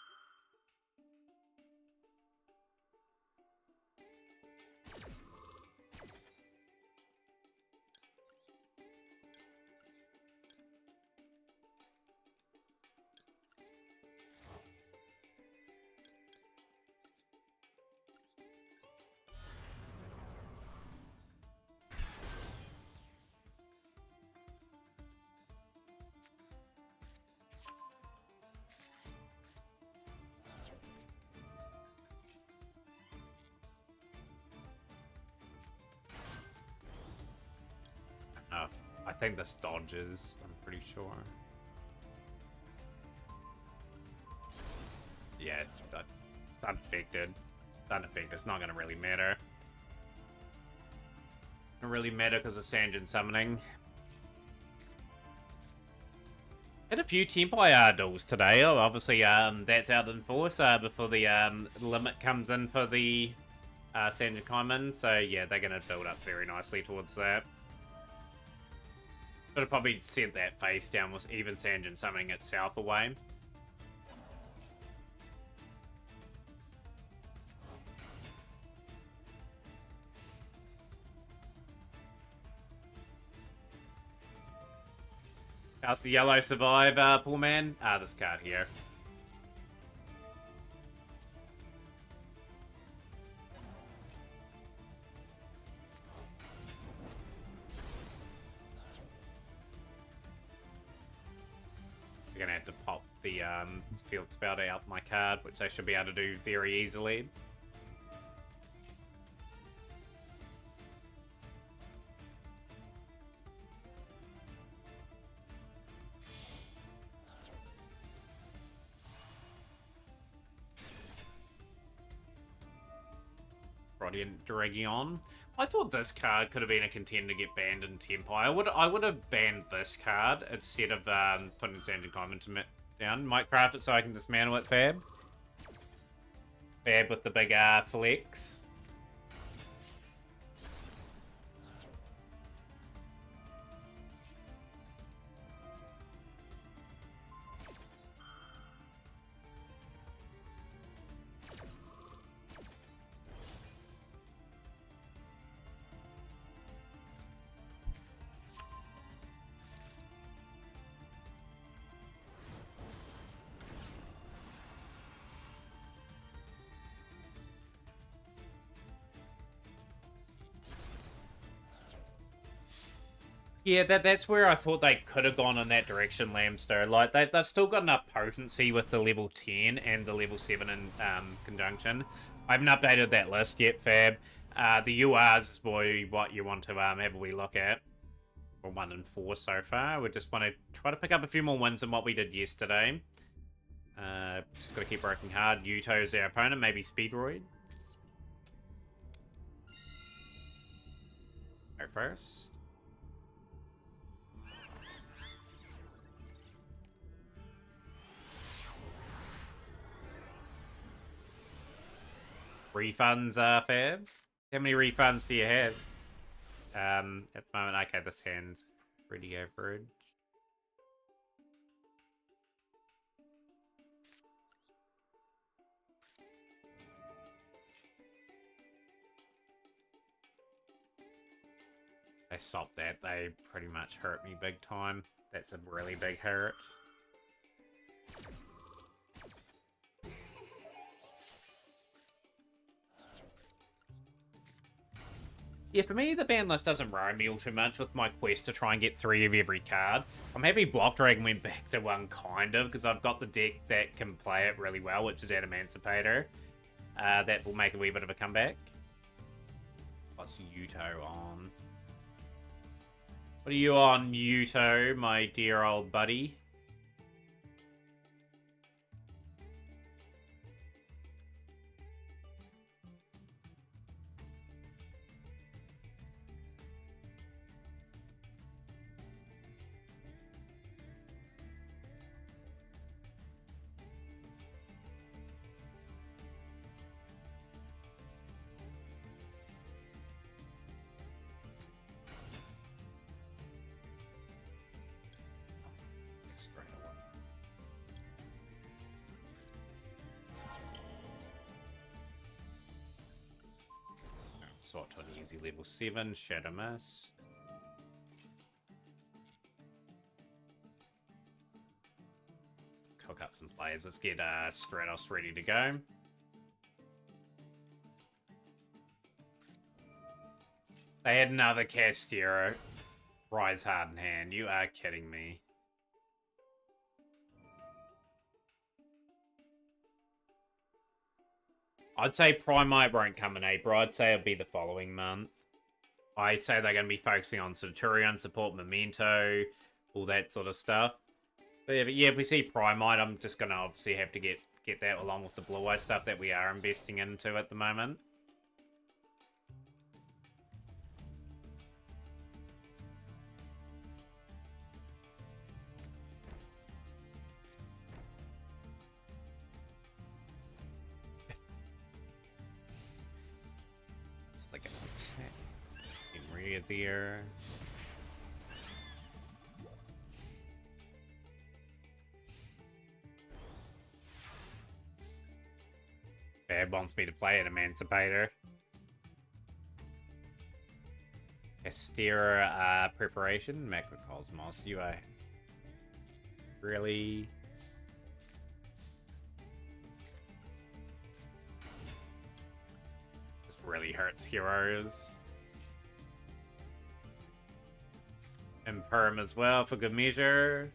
Speaker 1: I think this dodges, I'm pretty sure. Yeah, it's unaffected. It's unaffected, it's not gonna really matter. Doesn't really matter because of Sanjin Summoning. Had a few Tenpai duels today. Oh, obviously, that's out in force before the limit comes in for the Sanjin Kaiman. So yeah, they're gonna build up very nicely towards that. Should have probably sent that face down with even Sanjin summoning itself away. How's the yellow survive, poor man? This card here. We're gonna have to pop the field spout out my card, which I should be able to do very easily. Radiant Dragon. I thought this card could have been a contender to get banned in Tenpai. I would have banned this card instead of putting Sanjin Kaiman down. Might craft it so I can dismantle it, Fab. Fab with the big flex. Yeah, that's where I thought they could have gone in that direction, Lambster. Like, they've still got enough potency with the level 10 and the level 7 in conjunction. I haven't updated that list yet, Fab. The URs is what you want to have a wee look at. We're 1 and 4 so far. We just want to try to pick up a few more wins than what we did yesterday. Just got to keep working hard. Yuto's our opponent, maybe Speedroid. Go first. Refunds, Fab? How many refunds do you have? At the moment, okay, this hand's pretty average. They stopped that. They pretty much hurt me big time. That's a really big hurt. Yeah, for me, the ban list doesn't worry me all too much with my quest to try and get 3 of every card. I'm happy Block Dragon went back to 1, kind of, because I've got the deck that can play it really well, which is Adamantipator. That will make a wee bit of a comeback. What's Yuto on? What are you on, Yuto, my dear old buddy? Swap to an easy level 7, Shadow Mist. Cook up some plays. Let's get Stratos ready to go. They had another Castero. Rise hard in hand. You are kidding me. I'd say Primite won't come in April. I'd say it'll be the following month. I say they're going to be focusing on Centurion, support Memento, all that sort of stuff. But yeah, if we see Primite, I'm just going to obviously have to get that along with the Blue Eye stuff that we are investing into at the moment. It's like an attack. In rear there. Bad wants me to play an Emancipator. Astera preparation, Macrocosmos. You are really. This really hurts heroes. And Perm as well for good measure.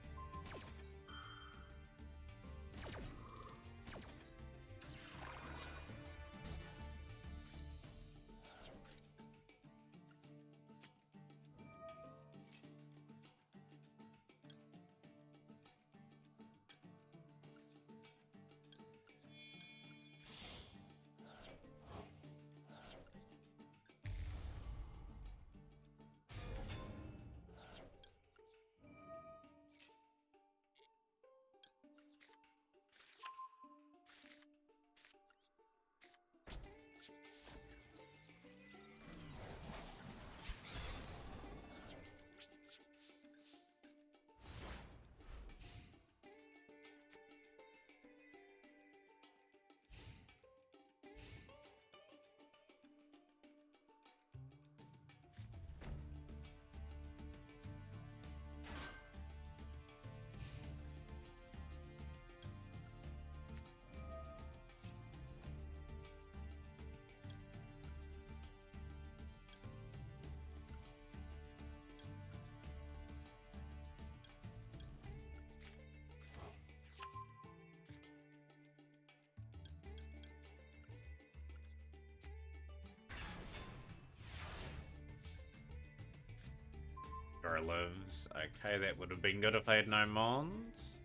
Speaker 1: Lives. Okay, that would have been good if I had no Mons.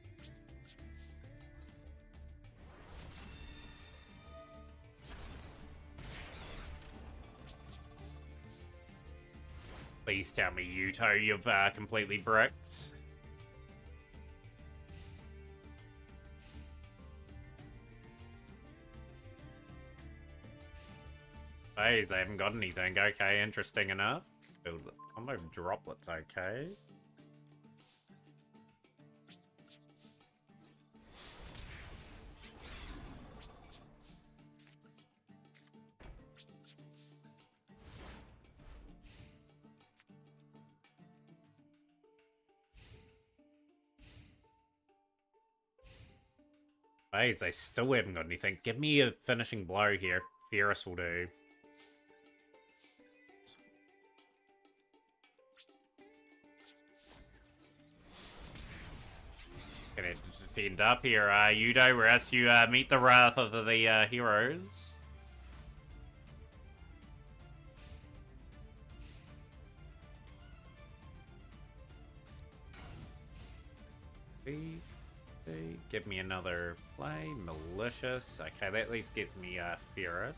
Speaker 1: Please tell me, Yuto, you've completely bricked. Phase, I haven't got anything. Okay, interesting enough. Build combo droplets, okay. Phase, they still haven't got anything. Give me a finishing blow here. Ferris will do. Gonna defend up here, Yudo, whereas you meet the wrath of the heroes. Give me another play. Malicious. Okay, that at least gets me Ferris.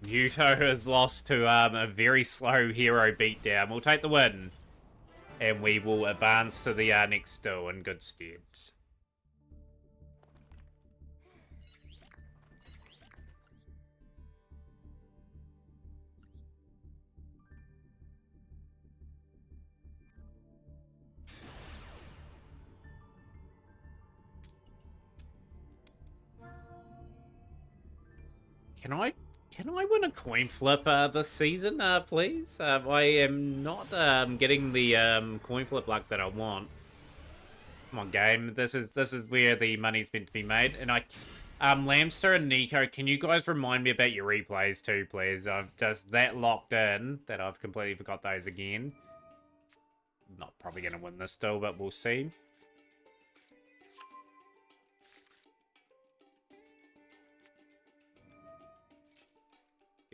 Speaker 1: Yuto has lost to a very slow hero beatdown. We'll take the win. And we will advance to the next duel in good stead. Can I win a coin flip this season, please? I am not getting the coin flip luck that I want. Come on, game. This is where the money's meant to be made. And Lamster and Nico, can you guys remind me about your replays too, please? I've just that locked in that I've completely forgot those again. Not probably gonna win this still, but we'll see.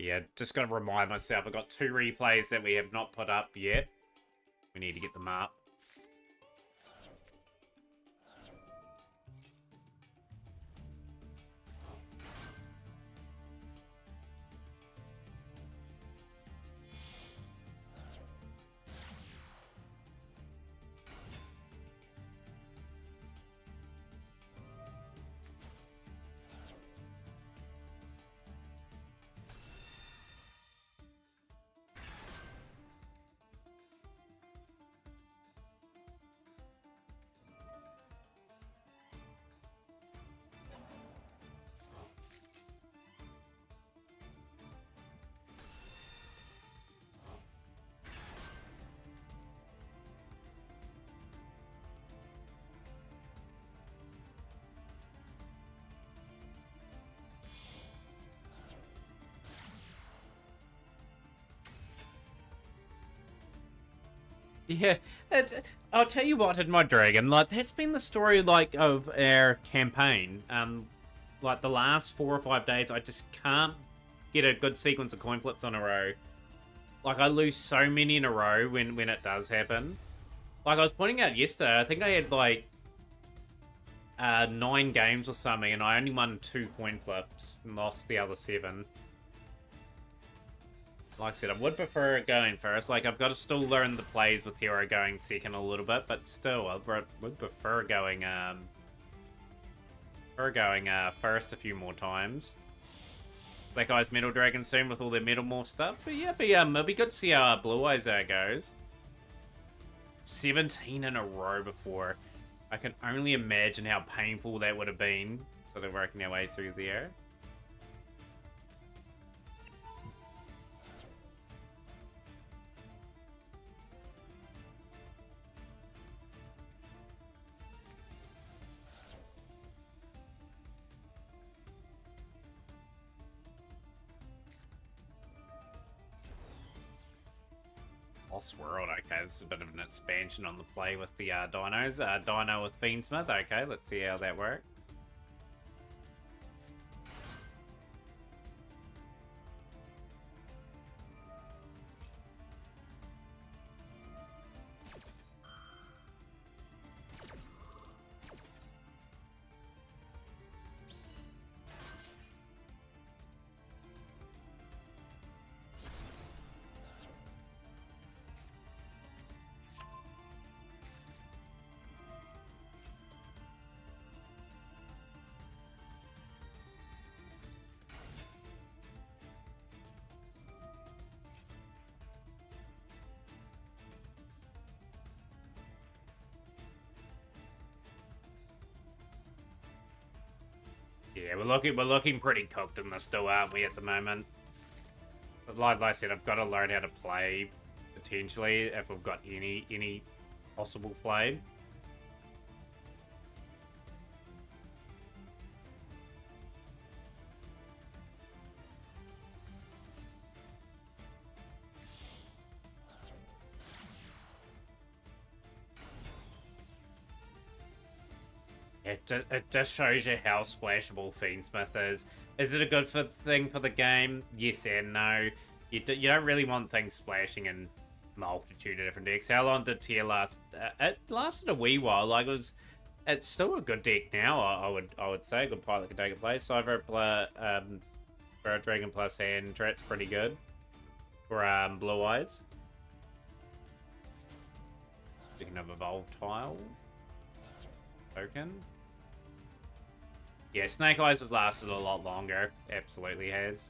Speaker 1: Yeah, just got to remind myself, I've got 2 replays that we have not put up yet. We need to get them up. Yeah, I'll tell you what, in my dragon, like that's been the story like of our campaign. Like the last 4 or 5 days, I just can't get a good sequence of coin flips on a row. Like I lose so many in a row when it does happen. Like I was pointing out yesterday, I think I had like 9 games or something, and I only won 2 coin flips and lost the other 7. Like I said, I would prefer going first. Like, I've got to still learn the plays with hero going second a little bit, but still, I would prefer going first a few more times. That guy's Metal Dragon soon with all their Metal Morph stuff. But yeah, it'll be good to see how Blue Eyes goes. 17 in a row before. I can only imagine how painful that would have been, sort of working our way through there. Lost World, okay, this is a bit of an expansion on the play with the dinos. Dino with Fiendsmith, okay, let's see how that works. Yeah, we're looking pretty cooked in this still, aren't we, at the moment? But like I said, I've got to learn how to play, potentially, if we've got any possible play. It just shows you how splashable Fiendsmith is. Is it a good thing for the game? Yes and no. You don't really want things splashing in multitude of different decks. How long did Tier last? It lasted a wee while. Like it's still a good deck now. I would say good pilot can take a place. Cyber Spirit Dragon plus hand Trat's pretty good for Blue Eyes. Speaking of evolved tile token. Yeah, Snake Eyes has lasted a lot longer. Absolutely has.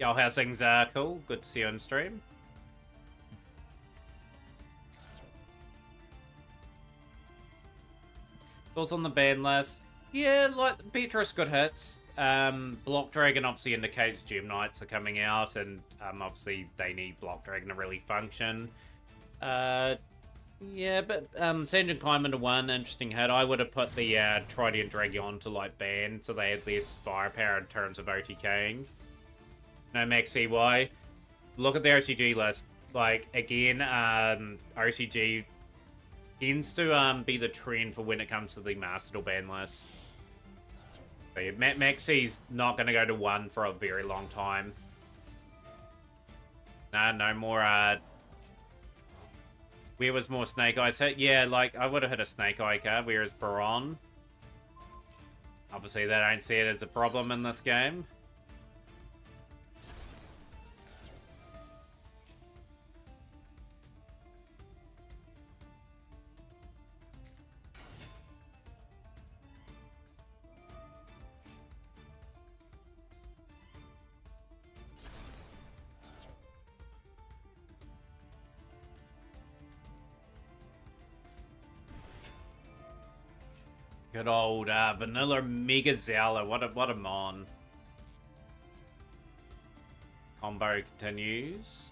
Speaker 1: Yo, how's things? Cool. Good to see you on stream. Thoughts on the ban list? Yeah, like Beatrice good hits. Block Dragon obviously indicates Gem Knights are coming out, and obviously they need Block Dragon to really function. Yeah, but Tangent Climb into 1, interesting hit. I would have put the Tridian Dragon to like ban, so they had less firepower in terms of OTKing. No Max CY. Look at the OCG list. Like, again, OCG tends to be the trend for when it comes to the Master Duel ban list. So yeah, Maxi's not going to go to 1 for a very long time. Nah, no more, where was more Snake Eyes hit? Yeah, like, I would have hit a Snake Eye card, whereas Baron. Obviously, they don't see it as a problem in this game. Good old Vanilla Mega Zala. What a mon. Combo continues.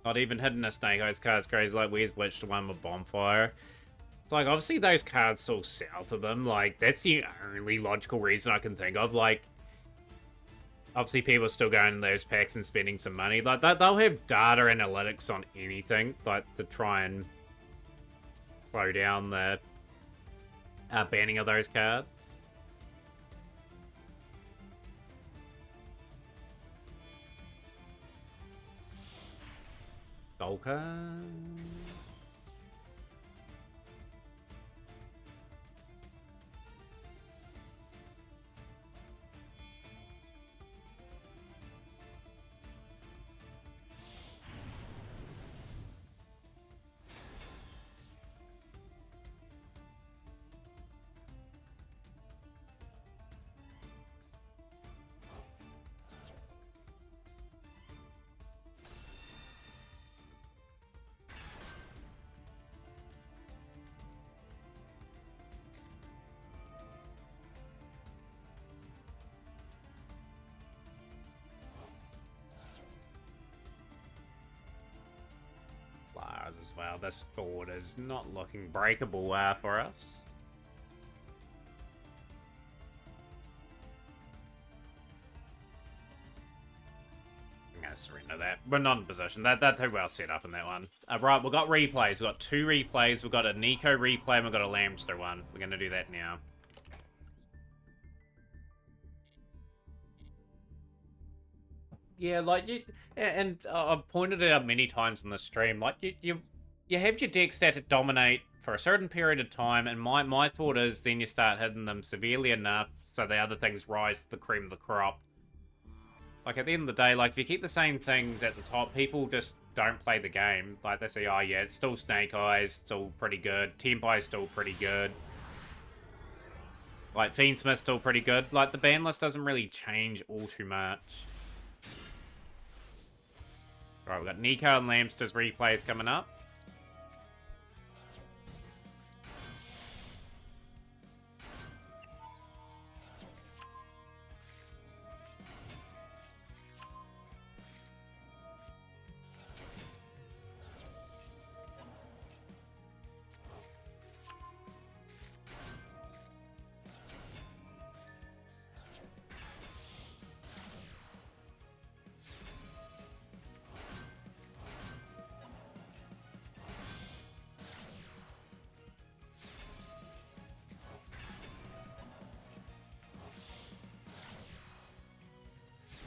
Speaker 1: Not even hitting a Snake Eyes card's crazy. Like, where's Witch to 1 with Bonfire? It's like, obviously those cards still sell to them. Like, that's the only logical reason I can think of. Like, obviously people are still going to those packs and spending some money. Like, they'll have data analytics on anything, like, to try and slow down the banning of those cards. Dolka. As well. This board is not looking breakable for us. I'm going to surrender that. We're not in position. That's too well set up in that one. Right, we've got replays. We've got 2 replays. We've got a Nico replay and we've got a Lambster one. We're going to do that now. Yeah, like, and I've pointed it out many times in the stream, like, you have your decks that dominate for a certain period of time, and my thought is then you start hitting them severely enough so the other things rise to the cream of the crop, Like, at the end of the day, like, if you keep the same things at the top, people just don't play the game. Like, they say, oh, yeah, it's still Snake Eyes, still pretty good. Tenpai's still pretty good. Like, Fiendsmith's still pretty good. Like, the ban list doesn't really change all too much. Right, we've got Nico and Lamster's replays coming up.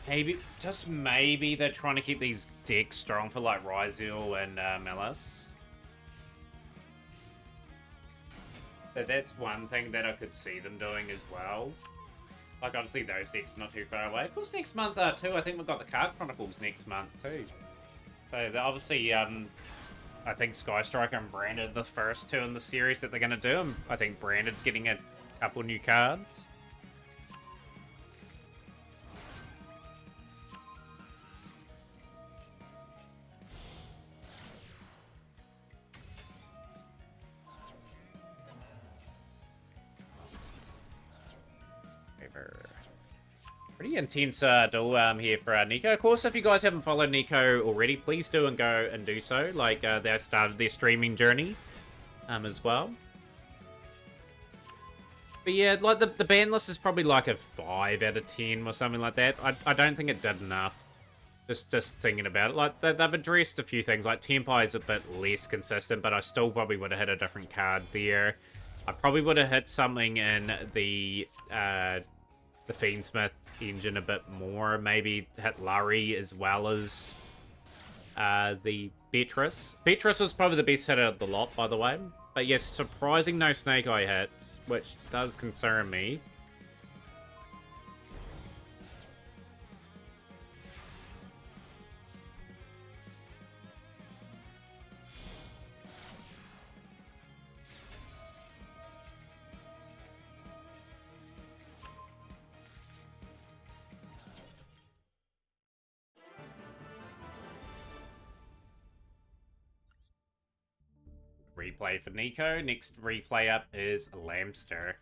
Speaker 1: Maybe, just maybe they're trying to keep these decks strong for like Ryzel and Melis. So that's one thing that I could see them doing as well. Like, obviously those decks are not too far away. Of course, next month too, I think we've got the Card Chronicles next month too. So obviously, I think Sky Striker and Branded the first two in the series that they're going to do. I think Branded's getting a couple new cards. Pretty intense duel here for Nico. Of course, if you guys haven't followed Nico already, please do and go and do so. Like, they started their streaming journey as well. But yeah, like the ban list is probably like a 5 out of 10 or something like that. I don't think it did enough. Just thinking about it. Like, they've addressed a few things. Like, Tenpai is a bit less consistent, but I still probably would have hit a different card there. I probably would have hit something in the Fiendsmith engine a bit more. Maybe hit Larry as well as the Beatrice. Beatrice was probably the best hitter of the lot, by the way. But yes, surprising no Snake Eye hits, which does concern me. Replay for Nico. Next replay up is Lamster.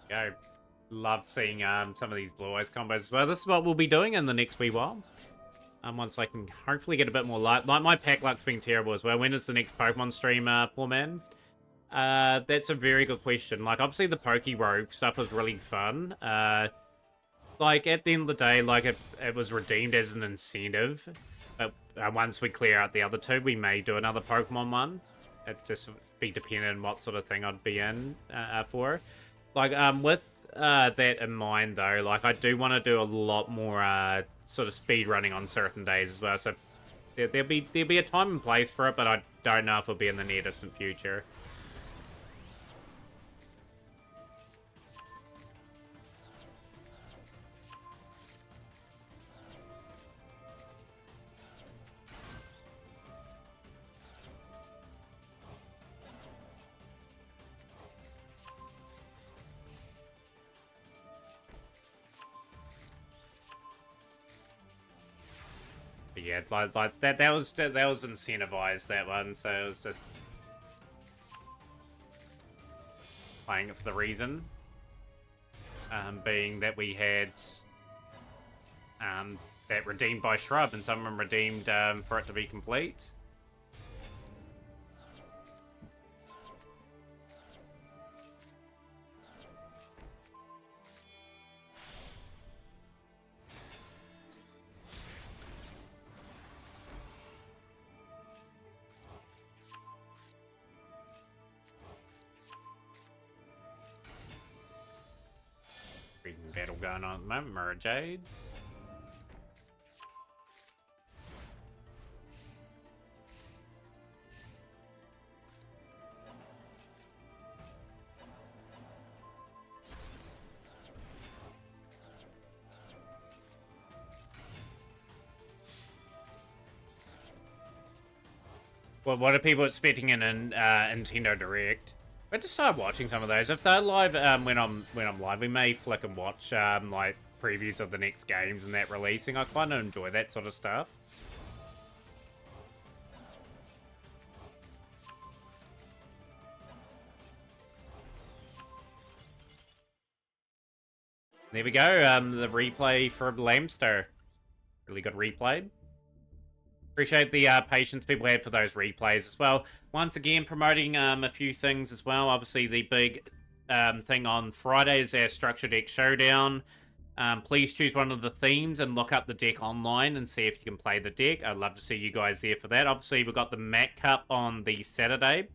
Speaker 1: Go. Love seeing some of these Blue Eyes combos as well. This is what we'll be doing in the next wee while. Once I can hopefully get a bit more luck. Like, my pack luck's been terrible as well. When is the next Pokemon stream, poor man? That's a very good question. Like, obviously the Poke Rogue stuff was really fun. Like, at the end of the day, like, if it was redeemed as an incentive, but once we clear out the other two, we may do another Pokemon one. It just be dependent on what sort of thing I'd be in for. Like, with that in mind, though, like, I do want to do a lot more sort of speed running on certain days as well. So there'll be a time and place for it, but I don't know if it'll be in the near distant future. But yeah, like that was incentivized, that one, so it was just playing it for the reason. Being that we had that redeemed by Shrub and someone redeemed for it to be complete. going on at the moment. Mirror Jades. Well, what are people expecting in Nintendo Direct? I just started watching some of those. If they're live, when I'm live, we may flick and watch like previews of the next games and that releasing. I quite enjoy that sort of stuff. There we go. The replay for Lamster. Really good replay. Appreciate the patience people had for those replays as well. Once again, promoting a few things as well. Obviously, the big thing on Friday is our Structure Deck Showdown. Please choose one of the themes and look up the deck online and see if you can play the deck. I'd love to see you guys there for that. Obviously, we've got the Mac Cup on the Saturday.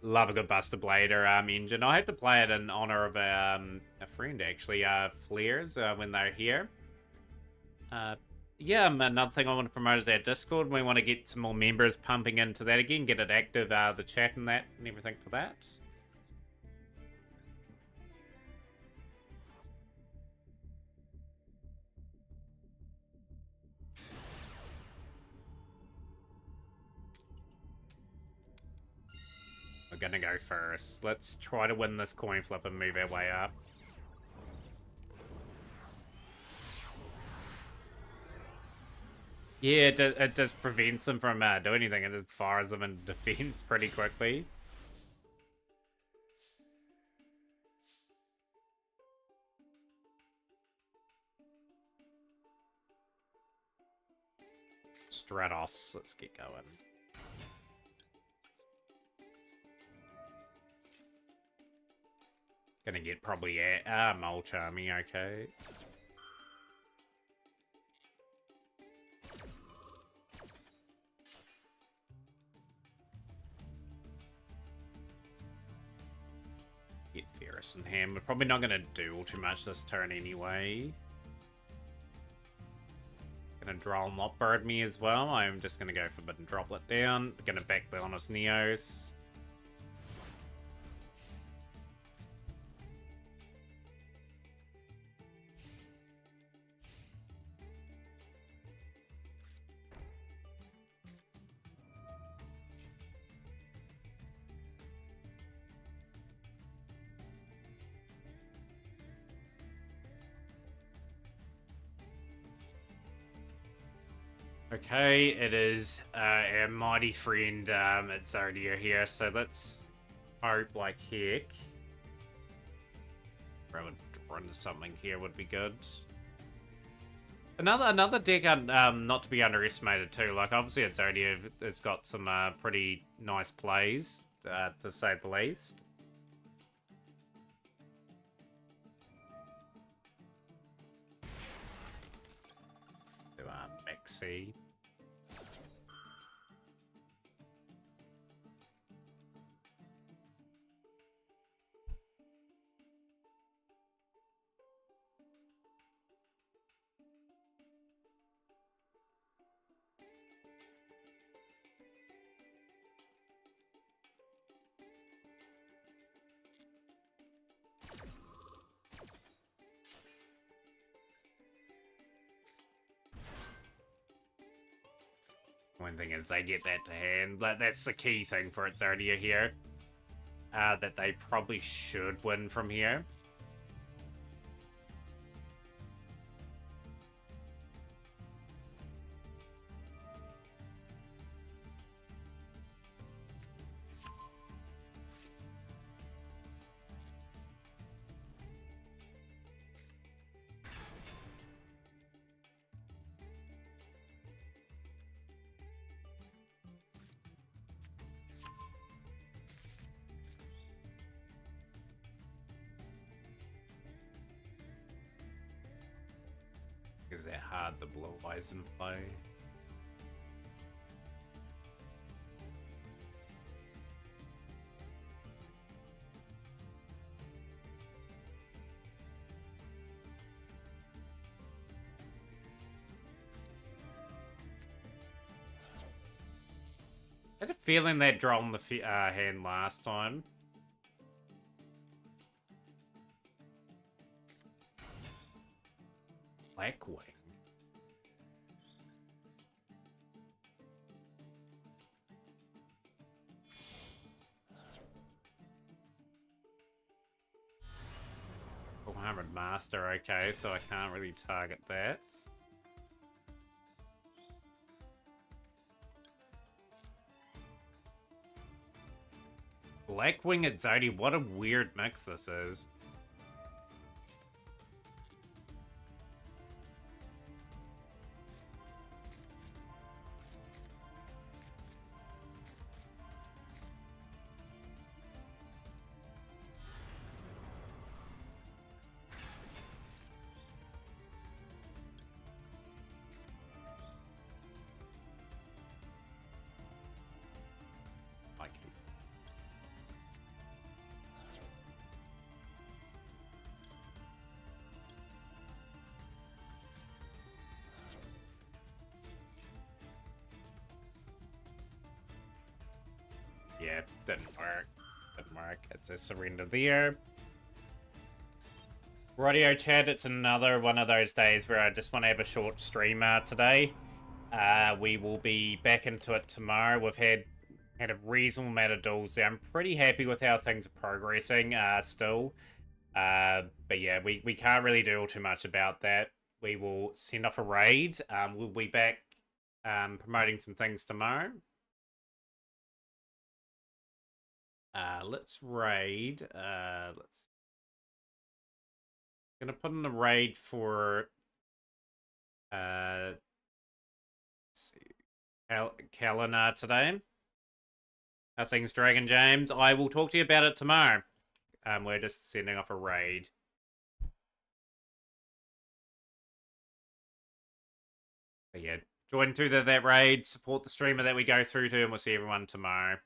Speaker 1: Love a good Buster Blader engine. I hope to play it in honor of a friend, actually, Flares, when they're here. Yeah, another thing I want to promote is our Discord. We want to get some more members pumping into that again, get it active, the chat and that, and everything for that. We're gonna go first. Let's try to win this coin flip and move our way up. Yeah, it just prevents them from doing anything. It just fires them in defense pretty quickly. Stratos, let's get going. Gonna get probably Molcharmy, okay. Get Ferris and Ham. We're probably not gonna duel too much this turn anyway. Gonna draw Mop Bird me as well. I'm just gonna go Forbidden Droplet down. Gonna back the Honest Neos. Okay, it is our mighty friend Exodia here, so let's hope like heck. Run something here would be good. Another deck not to be underestimated too. Like obviously Exodia, it's got some pretty nice plays to say the least. Mexi. One thing is they get that to hand. That's the key thing for Exodia here. That they probably should win from here. Is it hard the Blue Eyes in play? I had a feeling they'd drawn the hand last time. Blackwing. Armored Master, okay, so I can't really target that. Blackwing at Zodi, what a weird mix this is. Yeah, didn't work. Didn't work. It's a surrender there. Radio chat, it's another one of those days where I just want to have a short stream today. We will be back into it tomorrow. We've had a reasonable amount of duels there. I'm pretty happy with how things are progressing still. But yeah, we can't really do too much about that. We will send off a raid. We'll be back promoting some things tomorrow. Let's raid. Let's gonna put in a raid for let's see, Kalina today. How's things, Dragon James? I will talk to you about it tomorrow. We're just sending off a raid. But yeah, join through that raid, support the streamer that we go through to, and we'll see everyone tomorrow.